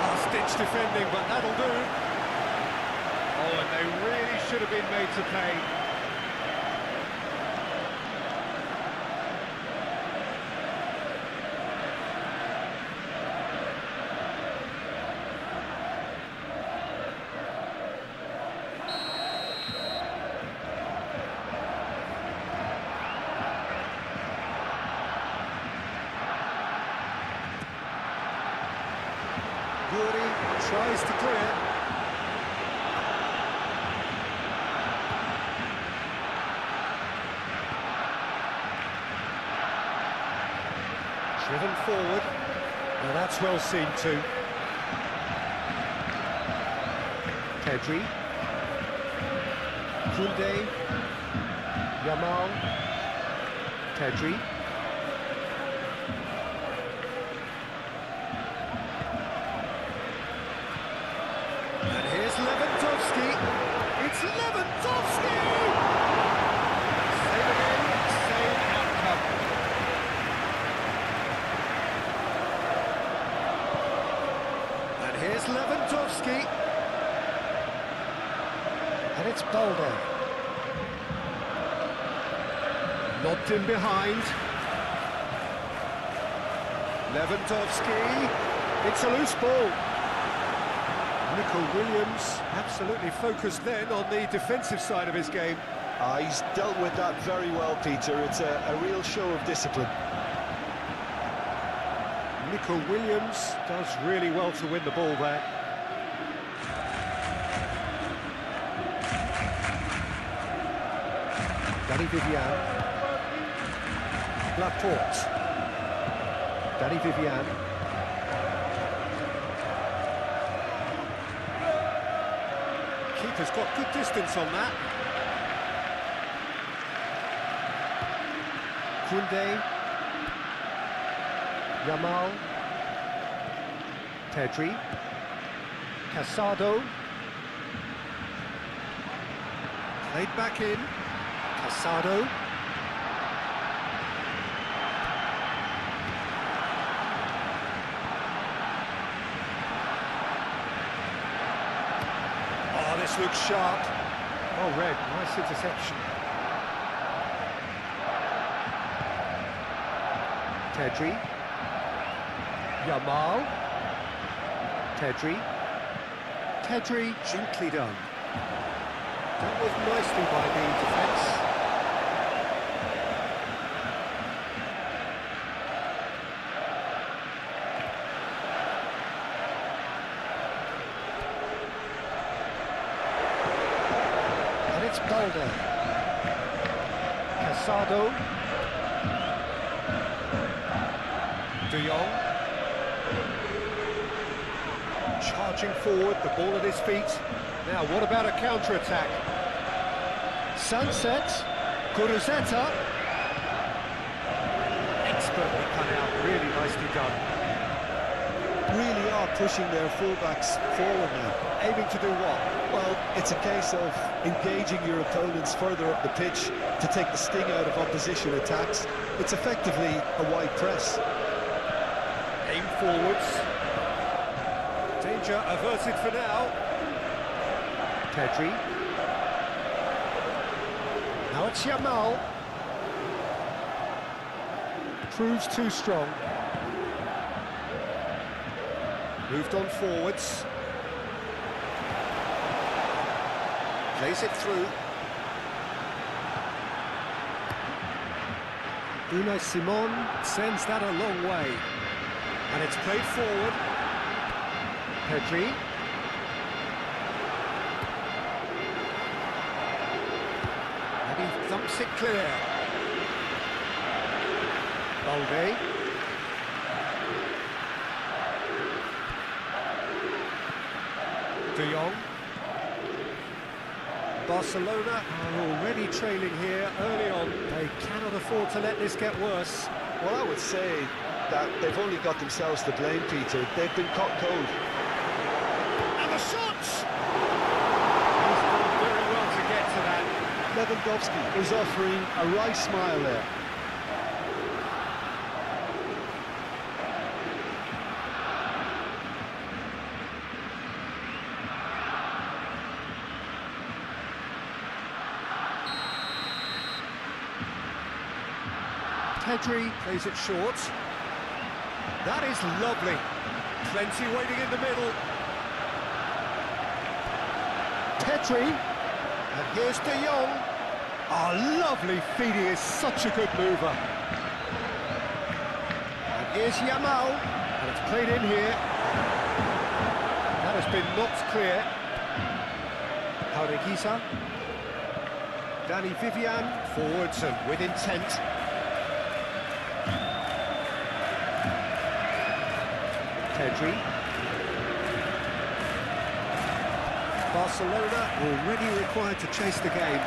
Last-ditch defending, but that'll do. Oh, and they really should have been made to pay. Guri tries to clear. Driven forward. Now that's well seen too. Pedri. Koundé. Yamal. Pedri. And here's Lewandowski. It's Lewandowski! Same again, same outcome. And here's Lewandowski. And it's Balde. Lobbed in behind. Lewandowski. It's a loose ball. Nico Williams absolutely focused then on the defensive side of his game. He's dealt with that very well, Peter. It's a real show of discipline. Nico Williams does really well to win the ball there. Danny Vivian. Laporte. Danny Vivian. Keeper's got good distance on that. Koundé. Yamal. Pedri. Casado. Played back in. Casado. Oh, this looks sharp. Oh, red, nice interception. Pedri. Yamal. Pedri. Pedri, gently done. That was nicely by the defence. And it's Balde. Casado. De Jong. Charging forward, the ball at his feet. Now, what about a counter-attack? Sunset, Kuruzeta. Expertly cut out, really nicely done. Really are pushing their fullbacks forward now. Aiming to do what? Well, it's a case of engaging your opponents further up the pitch to take the sting out of opposition attacks. It's effectively a wide press. Aim forwards. Danger averted for now. Pedri. Now it's Yamal. Proves too strong. Moved on forwards. Plays it through. Unai Simon sends that a long way. And it's played forward. Pedri. And he thumps it clear. Balde. De Jong. Barcelona are already trailing here early on. They cannot afford to let this get worse. Well, I would say that they've only got themselves to blame, Peter. They've been caught cold. And the shots! He's done very well to get to that. Lewandowski is offering a wry smile there. Pedri plays it short. That is lovely. Plenty waiting in the middle. Pedri. And here's De Jong. Oh, lovely feed. He is such a good mover. And here's Yamal. And it's played in here. That has been knocked clear. Paureguisa. Danny Vivian. Forwards and with intent. Pedri. Barcelona already required to chase the game.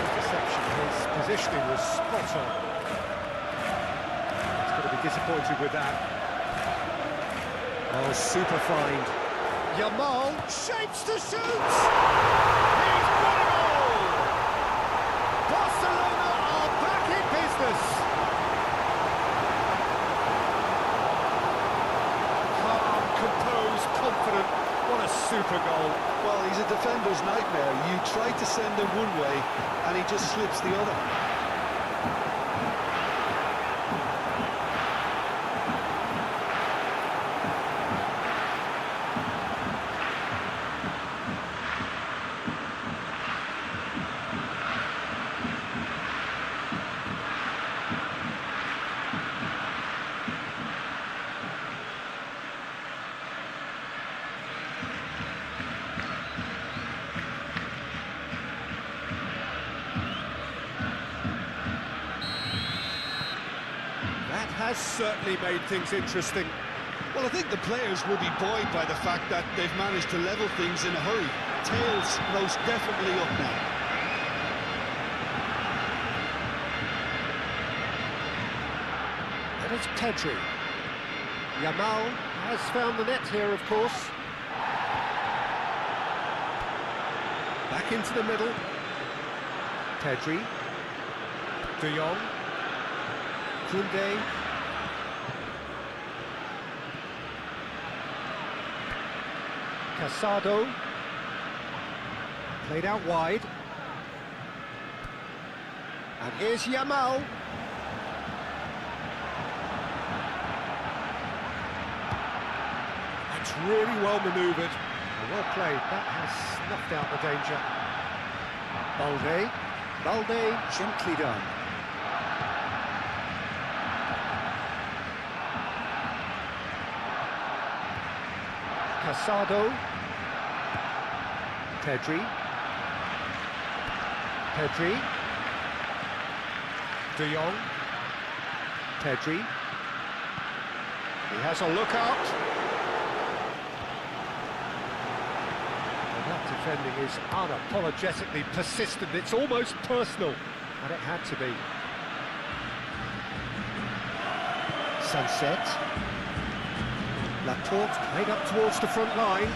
Interception, his positioning was spot on. He's going to be disappointed with that. Oh, super find. Yamal shapes to shoot! He's got a goal! Barcelona are back in business! Calm, composed, confident. What a super goal. Well, he's a defender's nightmare. You try to send him one way, and he just slips the other. Has certainly made things interesting. Well, I think the players will be buoyed by the fact that they've managed to level things in a hurry. Tails most definitely up now. And it's Pedri. Yamal has found the net here, of course. Back into the middle. Pedri. De Jong. Koundé. Casado, played out wide, and here's Yamal. That's really well manoeuvred and well played. That has snuffed out the danger. Balde, gently done. Casado. Pedri. De Jong. Pedri. He has a look out. And that defending is unapologetically persistent. It's almost personal, and it had to be. Sunset. Laporte played up towards the front line.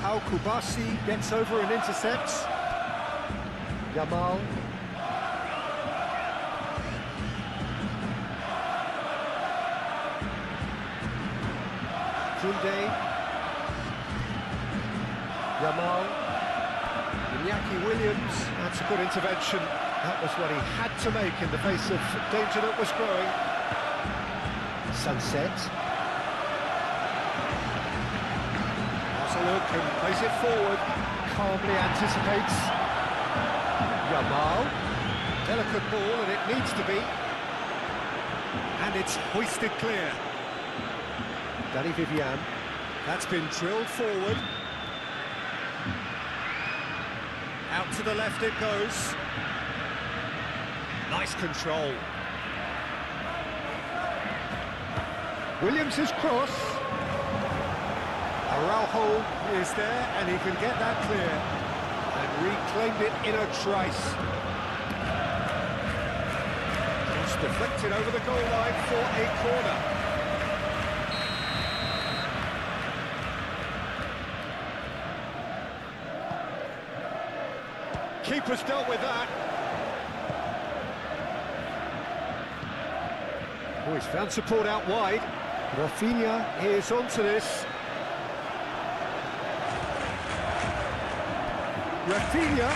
Al-Kubasi gets over and intercepts. Yamal. Koundé. Yamal. Iñaki Williams. That's a good intervention. That was what he had to make in the face of danger that was growing. Sunset. Has a look and plays it forward. Calmly anticipates. Yamal. Delicate ball, and it needs to be. And it's hoisted clear. Danny Vivian. That's been drilled forward. Out to the left it goes. Nice control. Williams' cross. Araujo is there, and he can get that clear. And reclaimed it in a trice. It's deflected over the goal line for a corner. Keeper's dealt with that. Oh, he's found support out wide. Rafinha is onto this. Rafinha.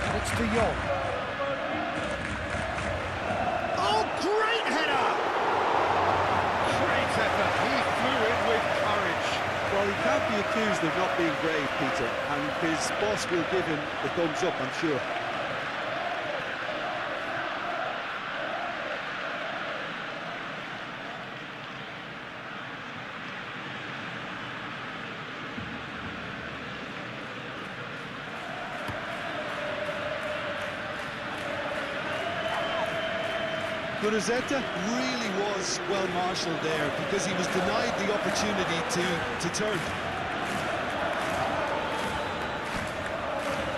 And it's De Jong. Oh, great header! Great effort. He flew in with courage. Well, he can't be accused of not being brave, Peter, and his boss will give him the thumbs up, I'm sure. Gurizeta really was well marshalled there because he was denied the opportunity to turn.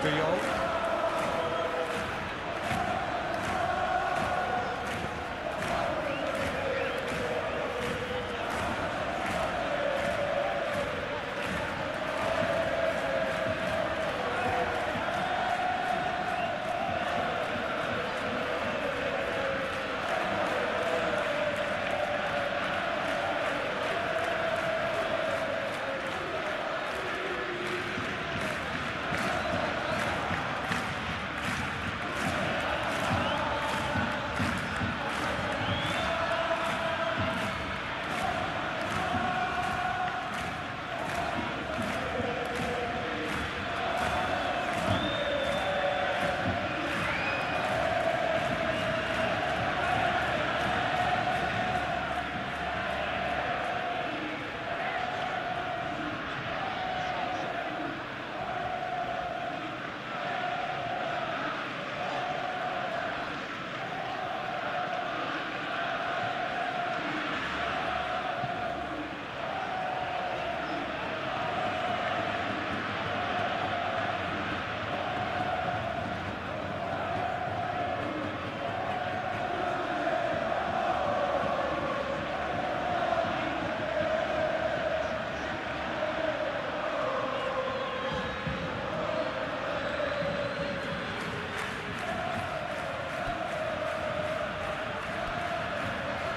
De Jong.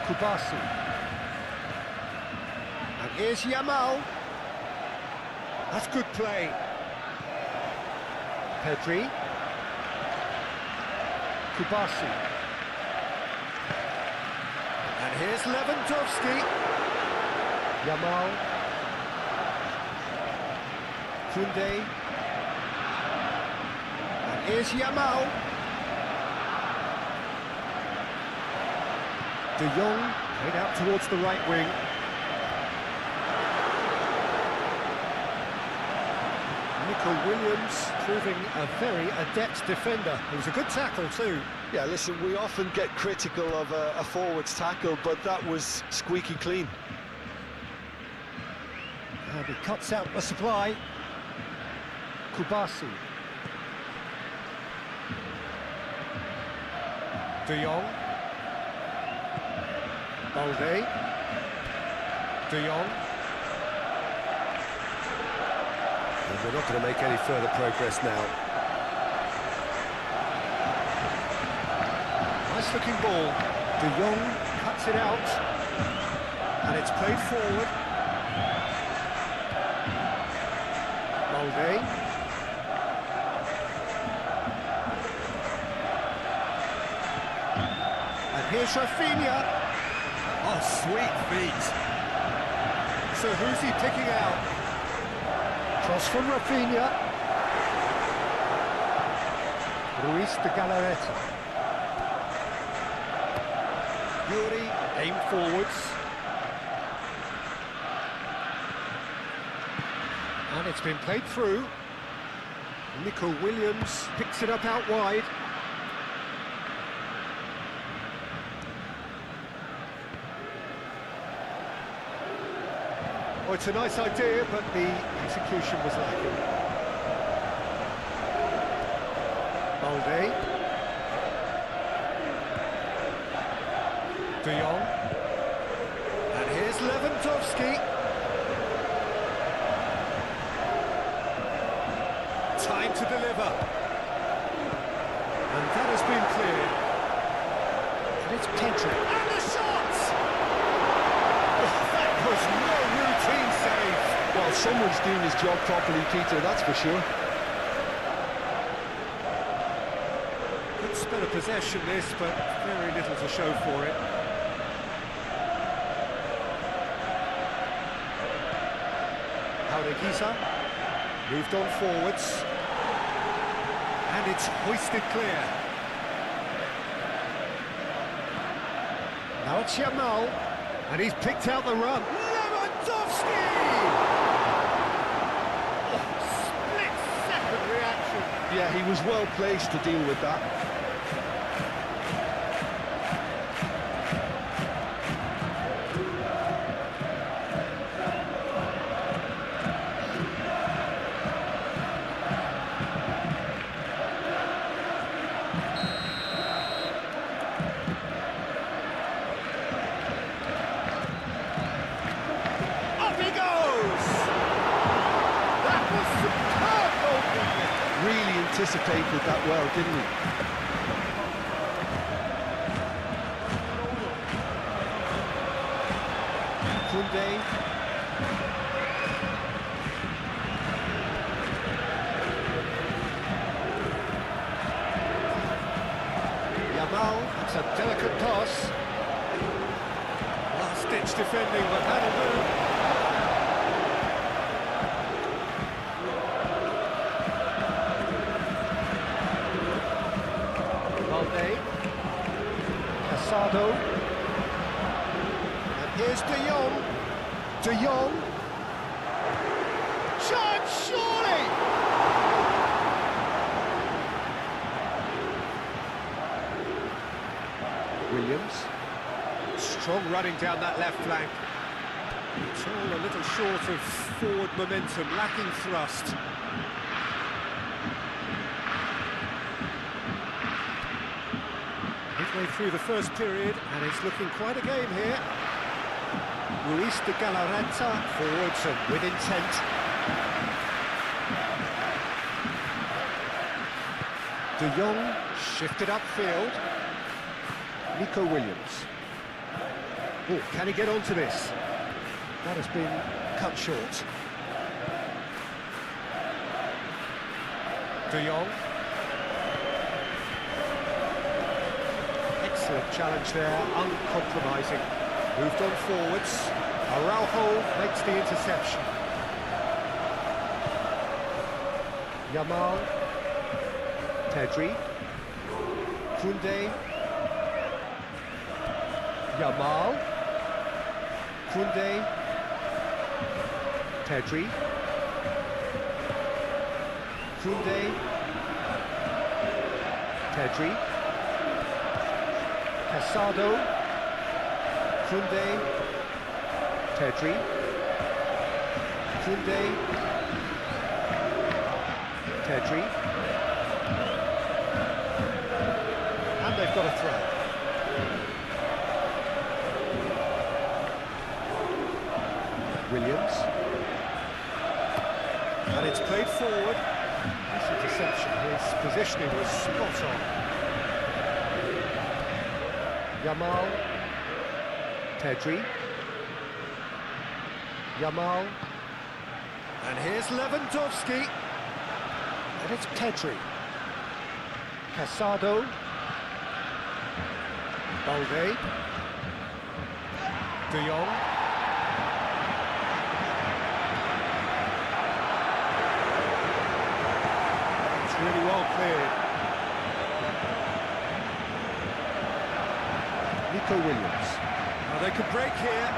Kubasi. And here's Yamal. That's good play. Pedri. Kubasi. And here's Lewandowski. Yamal. Koundé. And here's Yamal. De Jong played out towards the right wing. Nico Williams proving a very adept defender. It was a good tackle too. Yeah, listen, we often get critical of a forward's tackle, but that was squeaky clean. And he cuts out the supply. Kubasi. De Jong. Balde. De Jong. And we're not going to make any further progress now. Nice looking ball. De Jong cuts it out. And it's played forward. Balde. And here's Rafinha. Oh, sweet feet. So who's he picking out? Cross from Rafinha. Luis de Galarreta. Yuri aimed forwards. And it's been played through. Nico Williams picks it up out wide. Oh, it's a nice idea, but the execution was lacking. Balde. De Jong. And here's Lewandowski. Time to deliver. And that has been cleared. And it's Pedri. And the shot! Oh, that was no routine save. Well, someone's doing his job properly, Peter, that's for sure. Good spell of possession this, but very little to show for it. Giza moved on forwards. And it's hoisted clear. Now it's Yamal. And he's picked out the run. Lewandowski! Split-second reaction. Yeah, he was well placed to deal with that. anticipated that well, didn't he? Koundé. Yamal, it's a delicate toss. Last-ditch defending, but that'll do. Valde. Casado. And here's De Jong. De Jong. Chance, surely! Williams. Strong running down that left flank. It's all a little short of forward momentum, lacking thrust. Midway through the first period, and it's looking quite a game here. Luis de Galarreta forwards and with intent. De Jong shifted upfield. Nico Williams. Oh, can he get onto this? That has been cut short. De Jong. Excellent challenge there, uncompromising. Moved on forwards. Araujo makes the interception. Yamal. Pedri. Koundé. Yamal. Koundé. Pedri. Koundé. Pedri. Casado. Koundé. Pedri. Koundé. Pedri. And they've got a throw. Williams. And it's played forward. This interception, his positioning was spot on. Yamal. Pedri. Yamal. And here's Lewandowski. And it's Pedri. Casado. Balde. De Jong. It's really well cleared. Nico Williams. Now they could break here.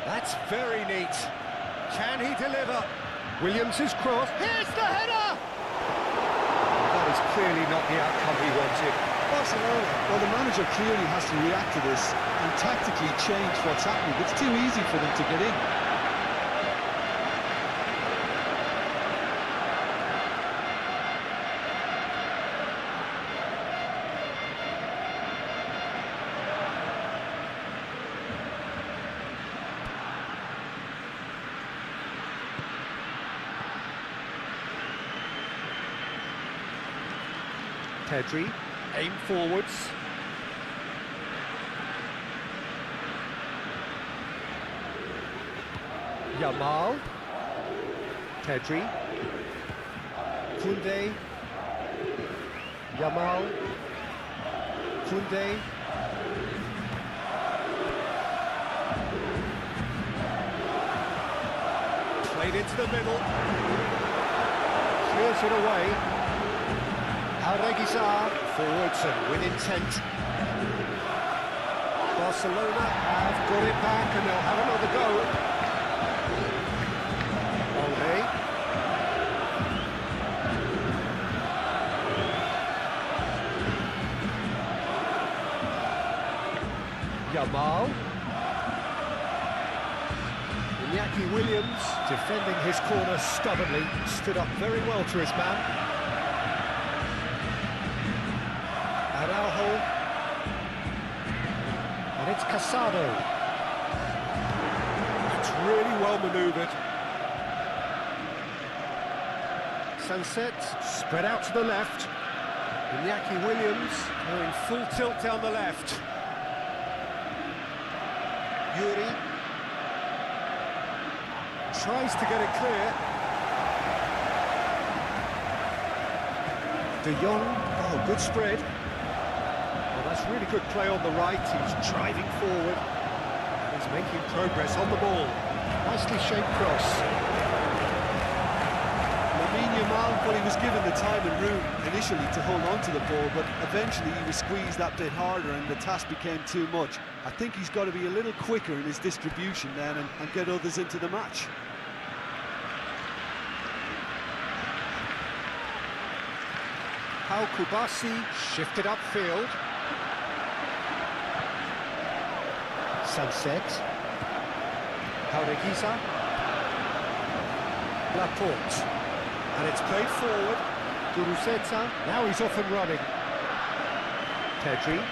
That's very neat. Can he deliver? Williams' cross. Here's the header! That is clearly not the outcome he wanted. Barcelona, well, the manager clearly has to react to this and tactically change what's happening. It's too easy for them to get in. Pedri, aim forwards. Yamal. Pedri. Koundé. Yamal. Koundé. Played into the middle. Clears it away. Reguizar, forwards and with intent. Barcelona have got it back and they'll have another go. Balde. Yamal. Iñaki Williams, defending his corner stubbornly, stood up very well to his man. Araujo, and it's Casado. really well manoeuvred. Sunset, spread out to the left. Iñaki Williams going full tilt down the left. Yuri tries to get it clear. De Jong, oh, good spread. Well, that's really good play on the right. He's driving forward. He's making progress on the ball. Nicely shaped cross. Well, he was given the time and room initially to hold on to the ball, but eventually he was squeezed that bit harder and the task became too much. I think he's got to be a little quicker in his distribution then and get others into the match. Pau Kubasi shifted upfield. Sunset. Paureguisa. Laporte. And it's played forward. Guruceta. Now he's off and running. Pedri.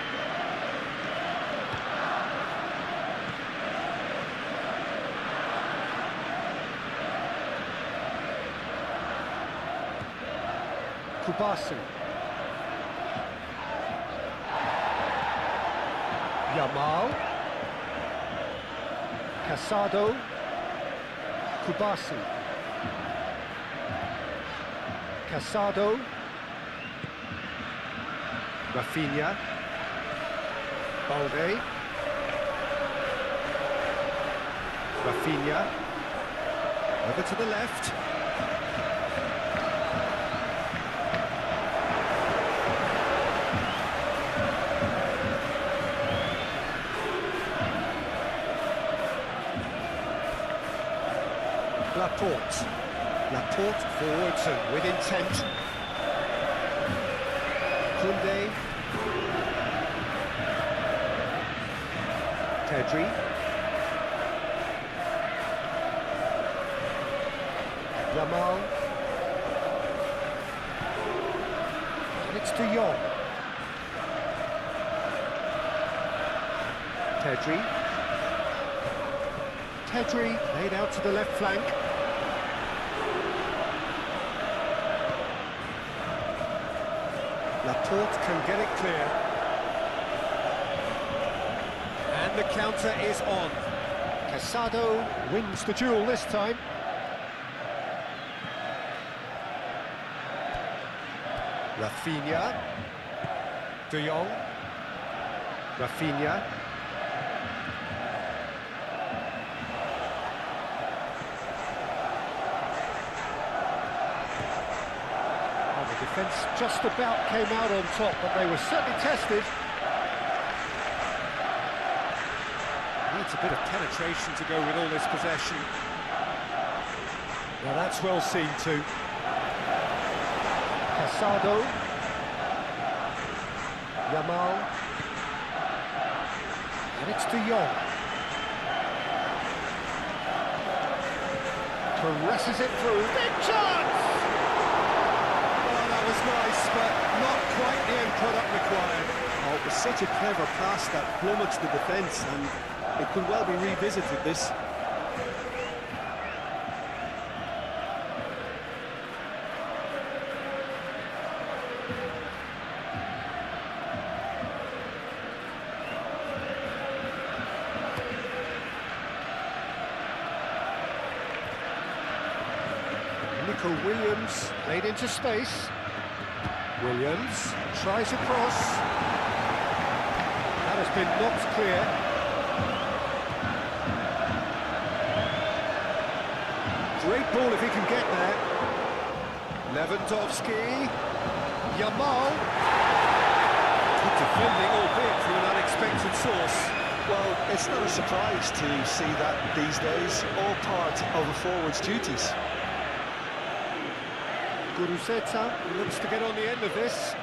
Kubasi. Yamal. Casado. Kubasi. Casado. Rafinha. Balde. Rafinha. Over to the left. Laporte. Laporte forwards and with intent. Koundé. Pedri. Yamal. And it's De Jong. Pedri. Pedri laid out to the left flank. Laporte can get it clear. And the counter is on. Casado wins the duel this time. Rafinha. De Jong. Rafinha. Defence just about came out on top, but they were certainly tested. Needs a bit of penetration to go with all this possession. Well, that's well seen too. Casado. Yamal. And it's De Jong. Caresses it through. Big chance! Nice, but not quite the end product required. Oh, it was such a clever pass that plummets the defence, and it could well be revisited, this. Nico Williams played into space. Williams tries across. That has been knocked clear. Great ball if he can get there. Lewandowski. Yamal. Good defending, albeit from an unexpected source. Well, it's not a surprise to see that these days, all part of a forward's duties. Guruceta looks to get on the end of this.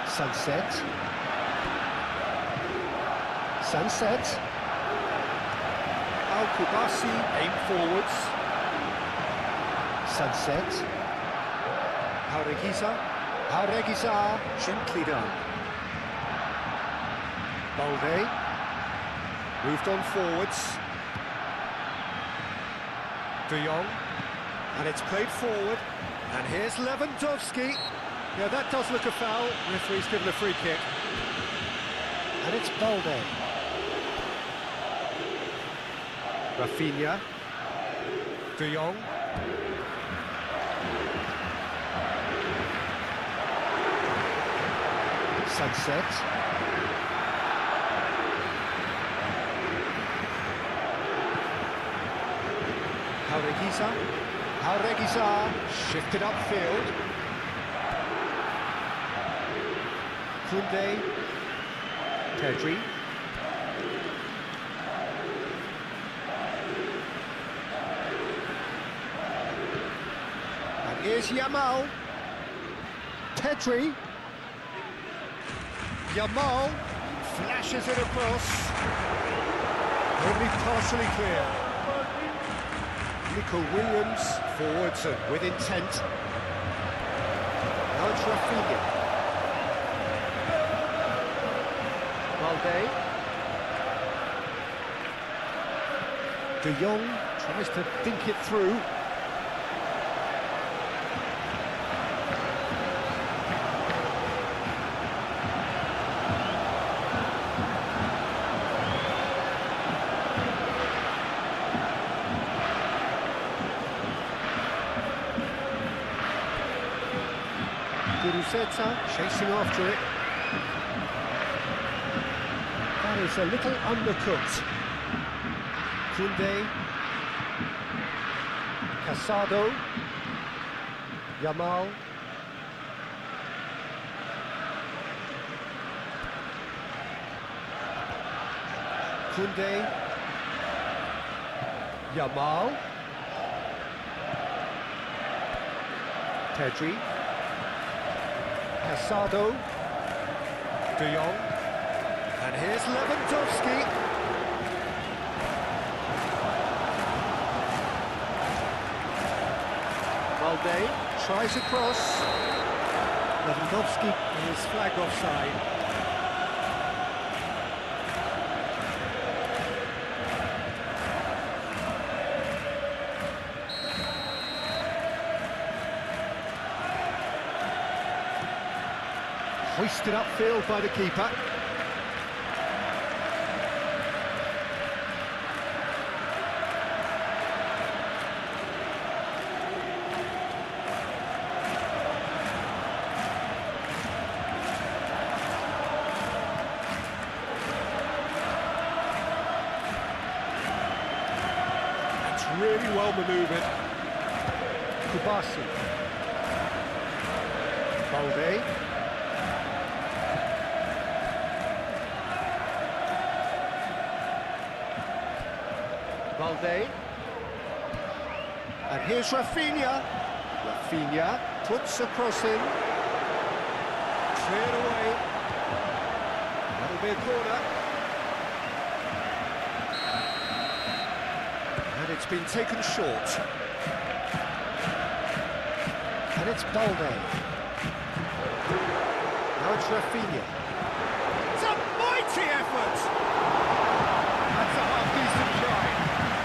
Sunset. Sunset. Al-Kubasi aim forwards. Sunset. Paureguisa. Jauregui gently done. Balde moved on forwards. De Jong, and it's played forward. And here's Lewandowski. Yeah, that does look a foul. Referee's given a free kick. And it's Balde. Rafinha. De Jong. Sunset. Jauregui shifted upfield. Koundé. Pedri. And here's Yamal. Pedri. Yamal flashes it across. Only partially clear. Nico Williams forwards and with intent. Now it's Rafinha. Balde. De Jong tries to think it through. Guruceta chasing after it. That is a little undercooked. Koundé. Casado. Yamal. Koundé. Yamal. Pedri. Casado, De Jong, and here's Lewandowski. Balde tries across. Lewandowski is flagged offside. Hoisted upfield by the keeper. That's really well manoeuvred. Kubasi. Balde. Balde. And here's Rafinha. Rafinha puts a cross in. Cleared away. That'll be a corner. And it's been taken short. And it's Balde. Now it's Rafinha. It's a mighty effort! That's a half-decent try.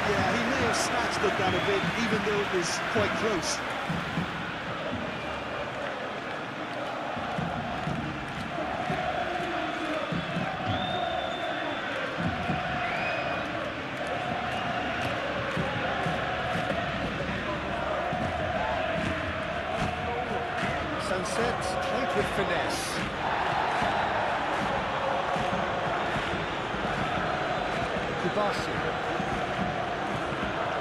Yeah, he may have snatched at that a bit, even though it was quite close. Sunset, played with finesse. Kubasi.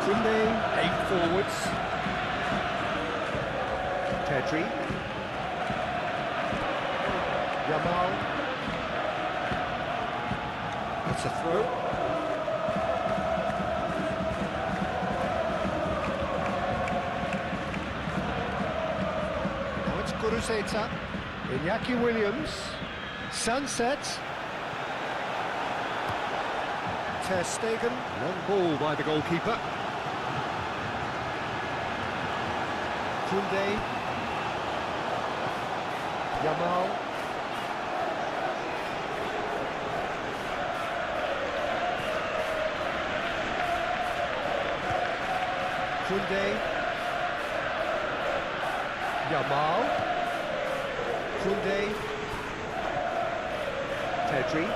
Koundé, 8 forwards. Pedri. Yamal. That's a throw. Now it's Guruceta. Iñaki Williams. Sunset. Ter Stegen. Long ball by the goalkeeper. Koundé. Yamal. Koundé. Yamal. Koundé. Pedri.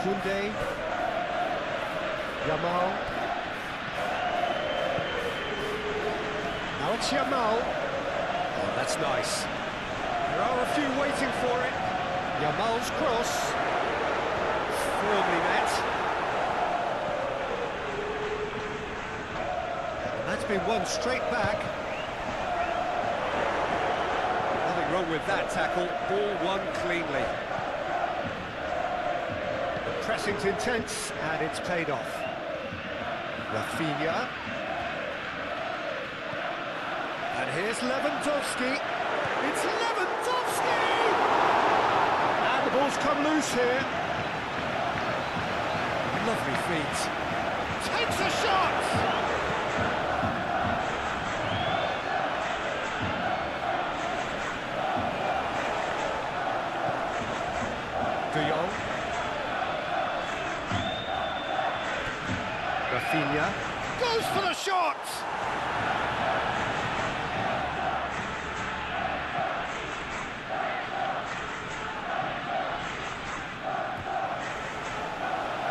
Koundé. Yamal. Now it's Yamal. Oh, that's nice. There are a few waiting for it. Yamal's cross. Firmly met. And that's been won straight back. Nothing wrong with that tackle. Ball won cleanly. The pressing's intense and it's paid off. Rafinha. And here's Lewandowski. It's Lewandowski! And the ball's come loose here. Lovely feet. Takes a shot! De Jong. Rafinha. Goes for the shot!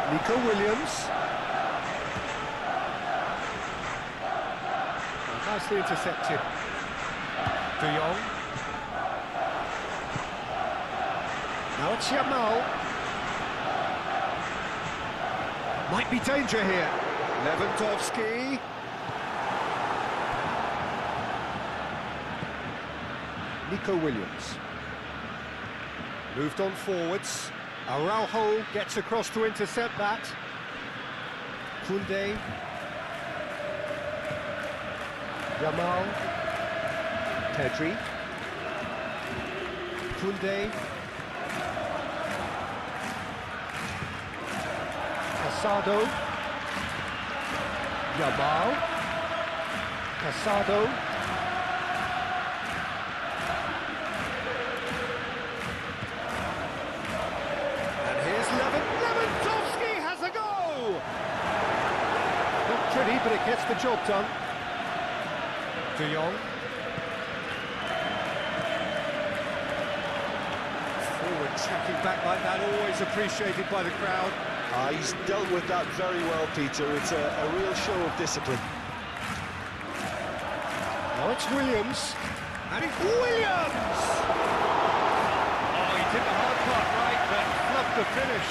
Nico Williams. Oh, nicely intercepted. De Jong. Now it's Yamal. Might be danger here. Lewandowski. Nico Williams. Moved on forwards. Araujo gets across to intercept that. Koundé. Yamal. Pedri. Koundé. Casado. Yamal. Casado. Lewandowski has a go! Not pretty, but it gets the job done. De Jong. Forward tracking back like that, always appreciated by the crowd. He's dealt with that very well, Peter. It's a real show of discipline. Now it's Williams. And it's Williams! Oh, he did the hard part right, but fluffed the finish.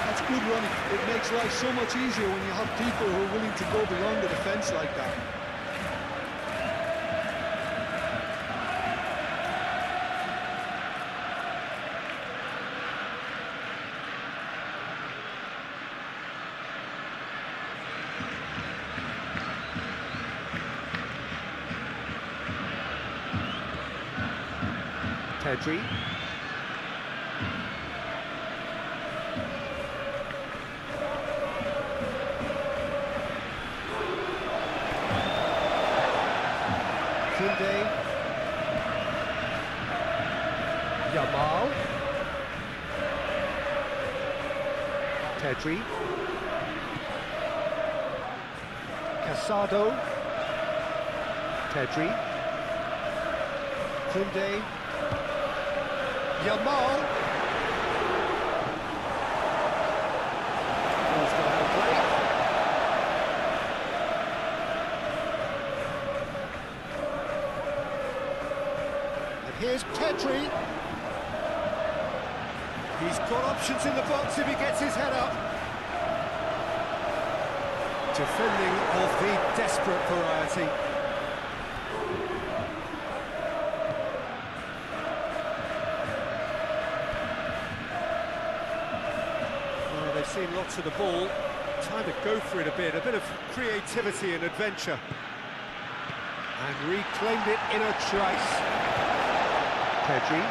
That's good running. It makes life so much easier when you have people who are willing to go beyond the defence like that. Pedri. Koundé. Yamal. Pedri. Casado. Pedri. Koundé. Yamal. Ball's gone out of play. And here's Pedri. He's got options in the box if he gets his head up. Defending of the desperate variety. They've seen lots of the ball, time to go for it a bit of creativity and adventure. And reclaimed it in a trice. Pedri.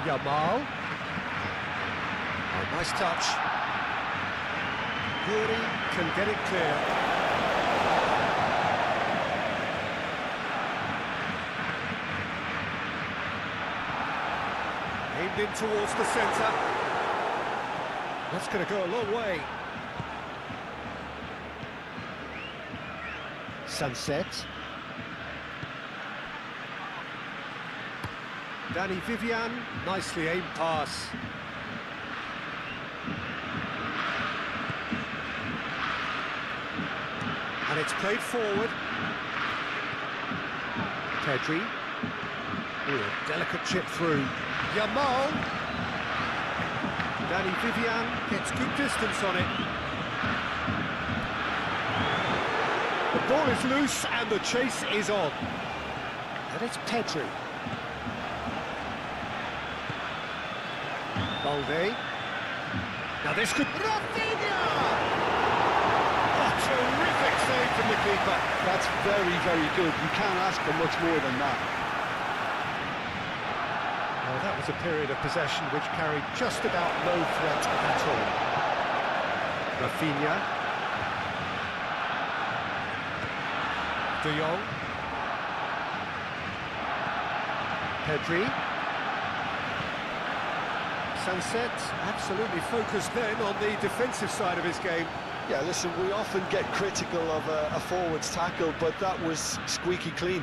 Yamal. Oh, nice touch. Guri can get it clear. Aimed in towards the centre. That's going to go a long way. Sunset. Danny Vivian, nicely aimed pass. And it's played forward. Pedri. Ooh, delicate chip through. Yamal. Danny Vivian gets good distance on it. The ball is loose and the chase is on. And it's Pedri. Balde. Now this could... Rafinha! Oh, terrific save from the keeper. That's very, very good. You can't ask for much more than that. Well, that was a period of possession which carried just about no threat at all. Rafinha. De Jong. Pedri. Sunset absolutely focused then on the defensive side of his game. Yeah, listen, we often get critical of a forward's tackle, but that was squeaky clean.